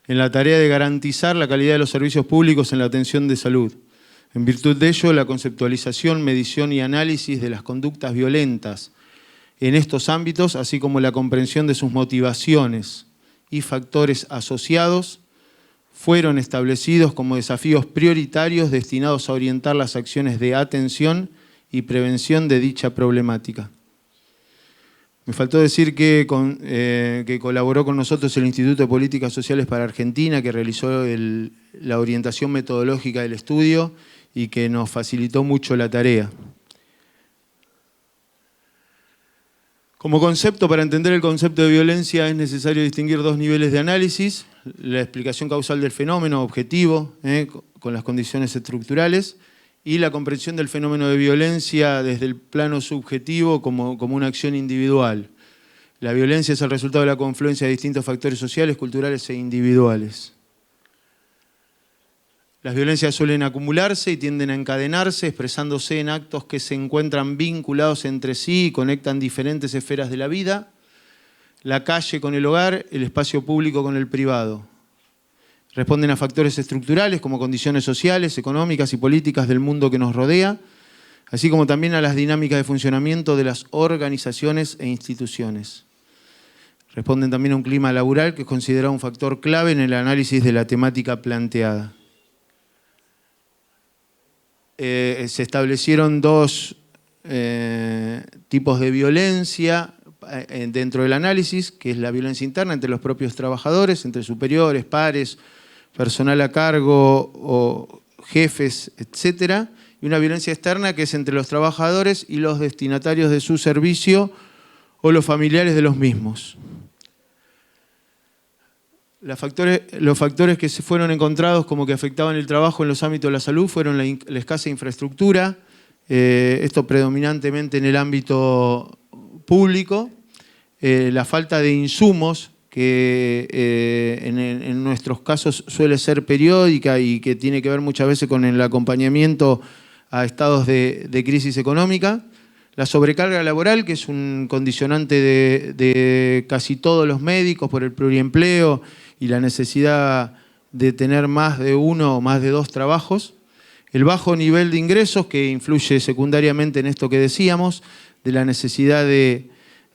Speaker 5: en la tarea de garantizar la calidad de los servicios públicos en la atención de salud. En virtud de ello, la conceptualización, medición y análisis de las conductas violentas en estos ámbitos, así como la comprensión de sus motivaciones y factores asociados, fueron establecidos como desafíos prioritarios destinados a orientar las acciones de atención y prevención de dicha problemática. Me faltó decir que colaboró con nosotros el Instituto de Políticas Sociales para Argentina, que realizó la orientación metodológica del estudio y que nos facilitó mucho la tarea. Como concepto, para entender el concepto de violencia es necesario distinguir dos niveles de análisis: la explicación causal del fenómeno objetivo, con las condiciones estructurales, y la comprensión del fenómeno de violencia desde el plano subjetivo como una acción individual. La violencia es el resultado de la confluencia de distintos factores sociales, culturales e individuales. Las violencias suelen acumularse y tienden a encadenarse, expresándose en actos que se encuentran vinculados entre sí y conectan diferentes esferas de la vida: la calle con el hogar, el espacio público con el privado. Responden a factores estructurales como condiciones sociales, económicas y políticas del mundo que nos rodea, así como también a las dinámicas de funcionamiento de las organizaciones e instituciones. Responden también a un clima laboral que es considerado un factor clave en el análisis de la temática planteada. Se establecieron dos tipos de violencia dentro del análisis, que es la violencia interna entre los propios trabajadores, entre superiores, pares, personal a cargo o jefes, etcétera, y una violencia externa que es entre los trabajadores y los destinatarios de su servicio o los familiares de los mismos. Los factores que se fueron encontrados como que afectaban el trabajo en los ámbitos de la salud fueron la escasa infraestructura, esto predominantemente en el ámbito público, la falta de insumos, que en nuestros casos suele ser periódica y que tiene que ver muchas veces con el acompañamiento a estados de crisis económica, la sobrecarga laboral, que es un condicionante de casi todos los médicos por el pluriempleo y la necesidad de tener más de uno o más de dos trabajos, el bajo nivel de ingresos, que influye secundariamente en esto que decíamos, de la necesidad de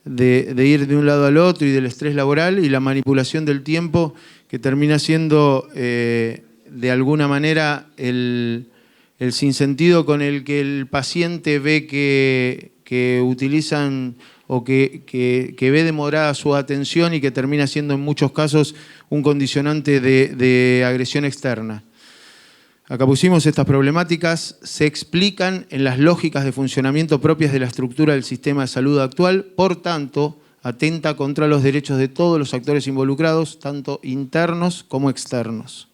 Speaker 5: ir de un lado al otro y del estrés laboral, y la manipulación del tiempo, que termina siendo de alguna manera el sinsentido con el que el paciente ve que utilizan o que ve demorada su atención y que termina siendo en muchos casos un condicionante de agresión externa. Acá pusimos estas problemáticas, se explican en las lógicas de funcionamiento propias de la estructura del sistema de salud actual, por tanto, atenta contra los derechos de todos los actores involucrados, tanto internos como externos.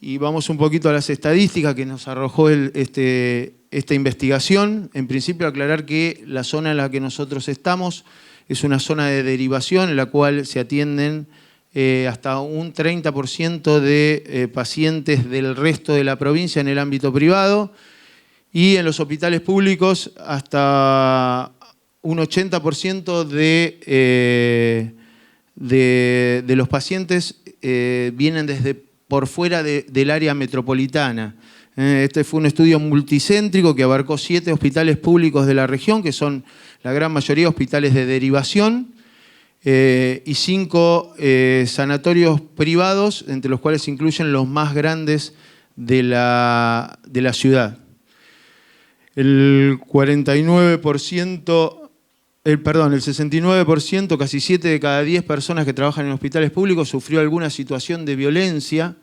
Speaker 5: Y vamos un poquito a las estadísticas que nos arrojó esta investigación. En principio, aclarar que la zona en la que nosotros estamos es una zona de derivación en la cual se atienden hasta un 30% de pacientes del resto de la provincia en el ámbito privado, y en los hospitales públicos hasta un 80% de los pacientes vienen desde por fuera del área metropolitana. Este fue un estudio multicéntrico que abarcó 7 hospitales públicos de la región, que son la gran mayoría hospitales de derivación, y 5 sanatorios privados, entre los cuales se incluyen los más grandes de la ciudad. El 69%, casi 7 de cada 10 personas que trabajan en hospitales públicos sufrió alguna situación de violencia.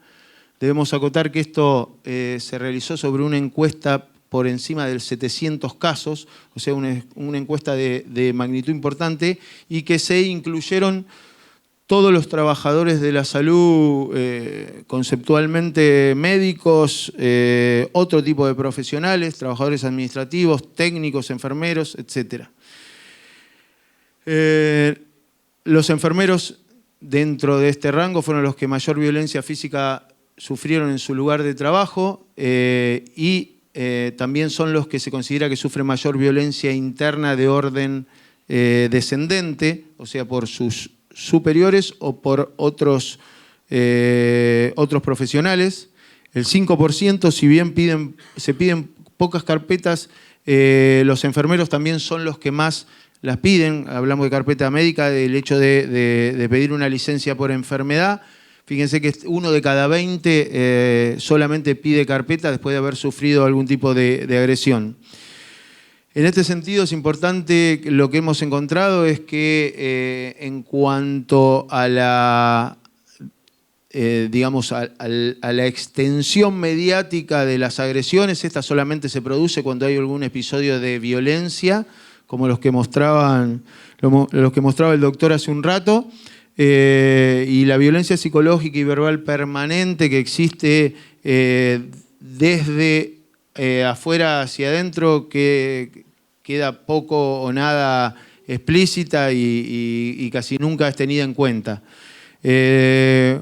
Speaker 5: Debemos acotar que esto se realizó sobre una encuesta por encima de 700 casos, o sea, una encuesta de magnitud importante, y que se incluyeron todos los trabajadores de la salud, conceptualmente médicos, otro tipo de profesionales, trabajadores administrativos, técnicos, enfermeros, etc. Los enfermeros dentro de este rango fueron los que mayor violencia física sufrieron en su lugar de trabajo, y también son los que se considera que sufren mayor violencia interna de orden descendente, o sea, por sus superiores o por otros profesionales. El 5%, si bien se piden pocas carpetas, los enfermeros también son los que más las piden. Hablamos de carpeta médica, del hecho de pedir una licencia por enfermedad. Fíjense que 1 de cada 20 solamente pide carpeta después de haber sufrido algún tipo de agresión. En este sentido es importante, lo que hemos encontrado es que en cuanto a la, a la extensión mediática de las agresiones, esta solamente se produce cuando hay algún episodio de violencia, como los que mostraba el doctor hace un rato. Y la violencia psicológica y verbal permanente que existe desde afuera hacia adentro, que queda poco o nada explícita y casi nunca es tenida en cuenta. 1 de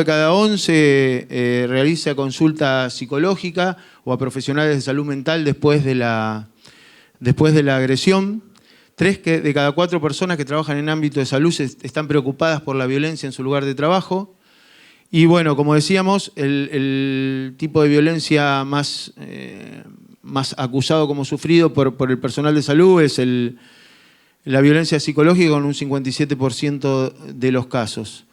Speaker 5: cada 11 realiza consulta psicológica o a profesionales de salud mental después de la agresión. 3 de cada 4 personas que trabajan en ámbito de salud están preocupadas por la violencia en su lugar de trabajo. Y bueno, como decíamos, el tipo de violencia más acusado como sufrido por el personal de salud es el La violencia psicológica con un 57% de los casos.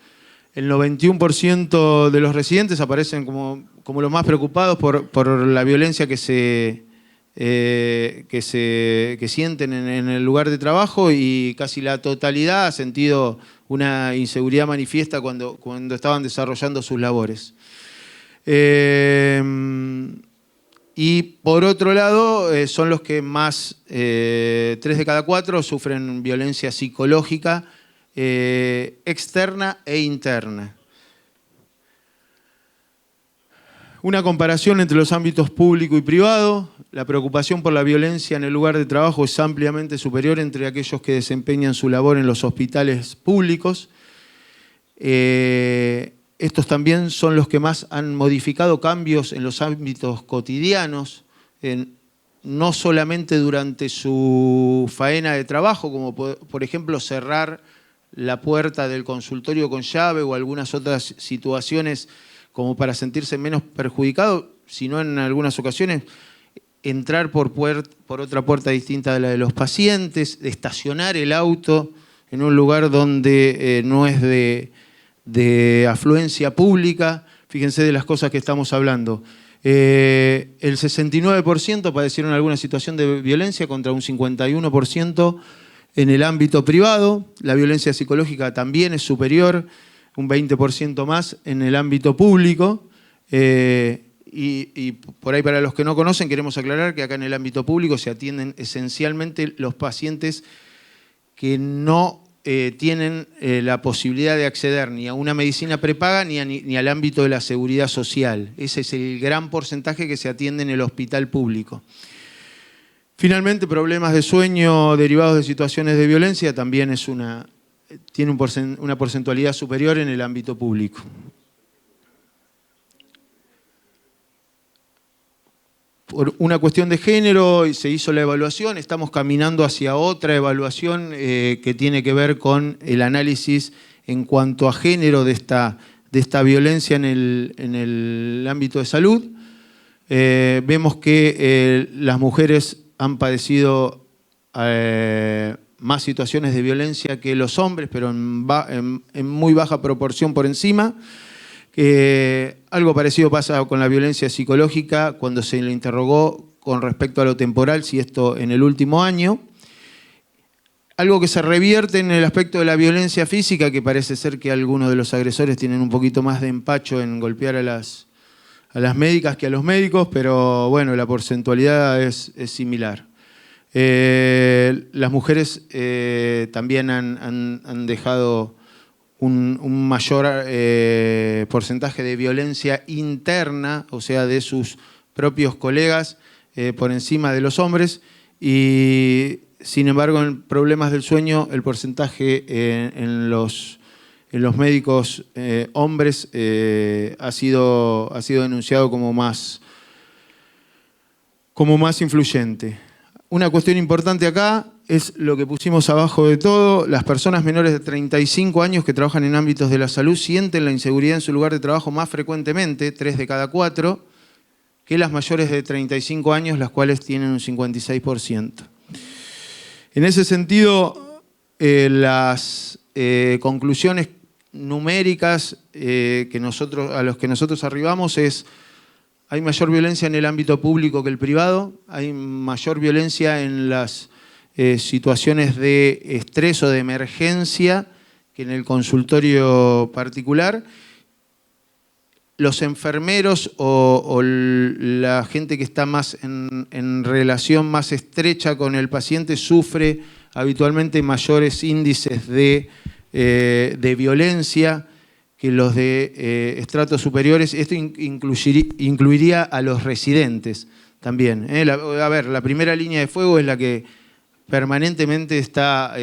Speaker 5: El 91% de los residentes aparecen como los más preocupados por la violencia que sienten en el lugar de trabajo, y casi la totalidad ha sentido una inseguridad manifiesta cuando estaban desarrollando sus labores. Y por otro lado, son los que más, 3 de cada 4, sufren violencia psicológica externa e interna. Una comparación entre los ámbitos público y privado. La preocupación por la violencia en el lugar de trabajo es ampliamente superior entre aquellos que desempeñan su labor en los hospitales públicos. Estos también son los que más han modificado cambios en los ámbitos cotidianos, no solamente durante su faena de trabajo, como por ejemplo cerrar la puerta del consultorio con llave o algunas otras situaciones como para sentirse menos perjudicado, sino en algunas ocasiones entrar por otra puerta distinta de la de los pacientes, estacionar el auto en un lugar donde no es de afluencia pública. Fíjense de las cosas que estamos hablando. El 69% padecieron alguna situación de violencia contra un 51% en el ámbito privado. La violencia psicológica también es superior, un 20% más en el ámbito público. Y por ahí, para los que no conocen, queremos aclarar que acá en el ámbito público se atienden esencialmente los pacientes que no tienen la posibilidad de acceder ni a una medicina prepaga ni al ámbito de la seguridad social. Ese es el gran porcentaje que se atiende en el hospital público. Finalmente, problemas de sueño derivados de situaciones de violencia también tiene una porcentualidad superior en el ámbito público. Por una cuestión de género se hizo la evaluación, estamos caminando hacia otra evaluación que tiene que ver con el análisis en cuanto a género de esta violencia en el ámbito de salud. Vemos que las mujeres han padecido más situaciones de violencia que los hombres, pero en muy baja proporción por encima. Algo parecido pasa con la violencia psicológica cuando se le interrogó con respecto a lo temporal, si esto en el último año. Algo que se revierte en el aspecto de la violencia física, que parece ser que algunos de los agresores tienen un poquito más de empacho en golpear a las médicas que a los médicos, pero bueno, la porcentualidad es similar. Las mujeres también han dejado un mayor porcentaje de violencia interna, o sea, de sus propios colegas, por encima de los hombres, y sin embargo en problemas del sueño el porcentaje en los médicos hombres ha sido denunciado como más influyente. Una cuestión importante acá es lo que pusimos abajo de todo: las personas menores de 35 años que trabajan en ámbitos de la salud sienten la inseguridad en su lugar de trabajo más frecuentemente, 3 de cada 4, que las mayores de 35 años, las cuales tienen un 56%. En ese sentido, las conclusiones numéricas a los que nosotros arribamos es: hay mayor violencia en el ámbito público que el privado, hay mayor violencia en las situaciones de estrés o de emergencia que en el consultorio particular. Los enfermeros o la gente que está más en relación más estrecha con el paciente sufre habitualmente mayores índices de violencia que los de estratos superiores. Esto incluiría a los residentes también. La primera línea de fuego es la que permanentemente está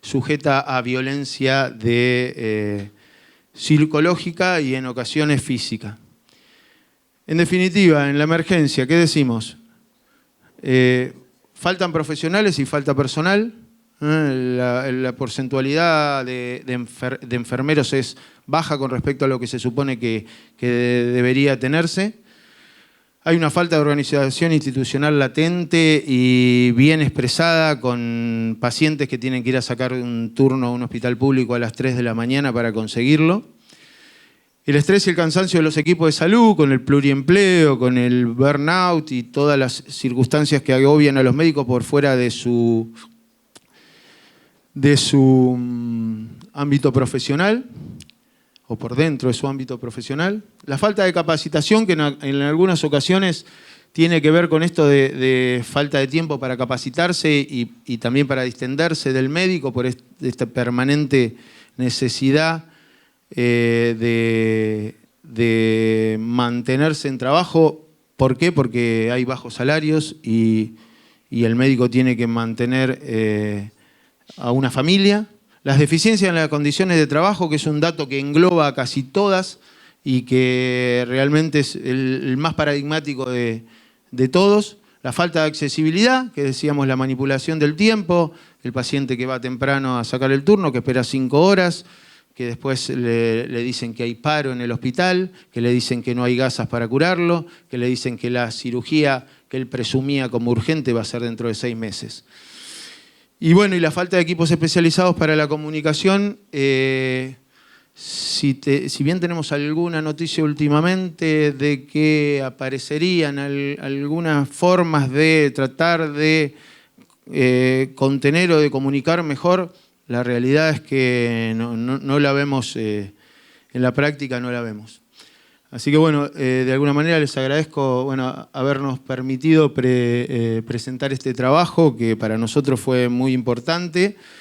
Speaker 5: sujeta a violencia psicológica y en ocasiones física. En definitiva, en la emergencia, ¿qué decimos? Faltan profesionales y falta personal. La porcentualidad de enfermeros es baja con respecto a lo que se supone que debería tenerse. Hay una falta de organización institucional latente y bien expresada con pacientes que tienen que ir a sacar un turno a un hospital público a las 3 de la mañana para conseguirlo. El estrés y el cansancio de los equipos de salud, con el pluriempleo, con el burnout y todas las circunstancias que agobian a los médicos por fuera de su ámbito profesional o por dentro de su ámbito profesional. La falta de capacitación, que en algunas ocasiones tiene que ver con esto de falta de tiempo para capacitarse y también para distenderse del médico por esta permanente necesidad de mantenerse en trabajo. ¿Por qué? Porque hay bajos salarios y el médico tiene que mantener a una familia. Las deficiencias en las condiciones de trabajo, que es un dato que engloba a casi todas y que realmente es el más paradigmático de todos. La falta de accesibilidad, que decíamos la manipulación del tiempo, el paciente que va temprano a sacar el turno, que espera 5 horas, que después le dicen que hay paro en el hospital, que le dicen que no hay gasas para curarlo, que le dicen que la cirugía que él presumía como urgente va a ser dentro de 6 meses. Y bueno, y la falta de equipos especializados para la comunicación. Si bien tenemos alguna noticia últimamente de que aparecerían algunas formas de tratar de contener o de comunicar mejor, la realidad es que no la vemos, en la práctica no la vemos. Así que bueno, de alguna manera les agradezco habernos permitido presentar este trabajo que para nosotros fue muy importante.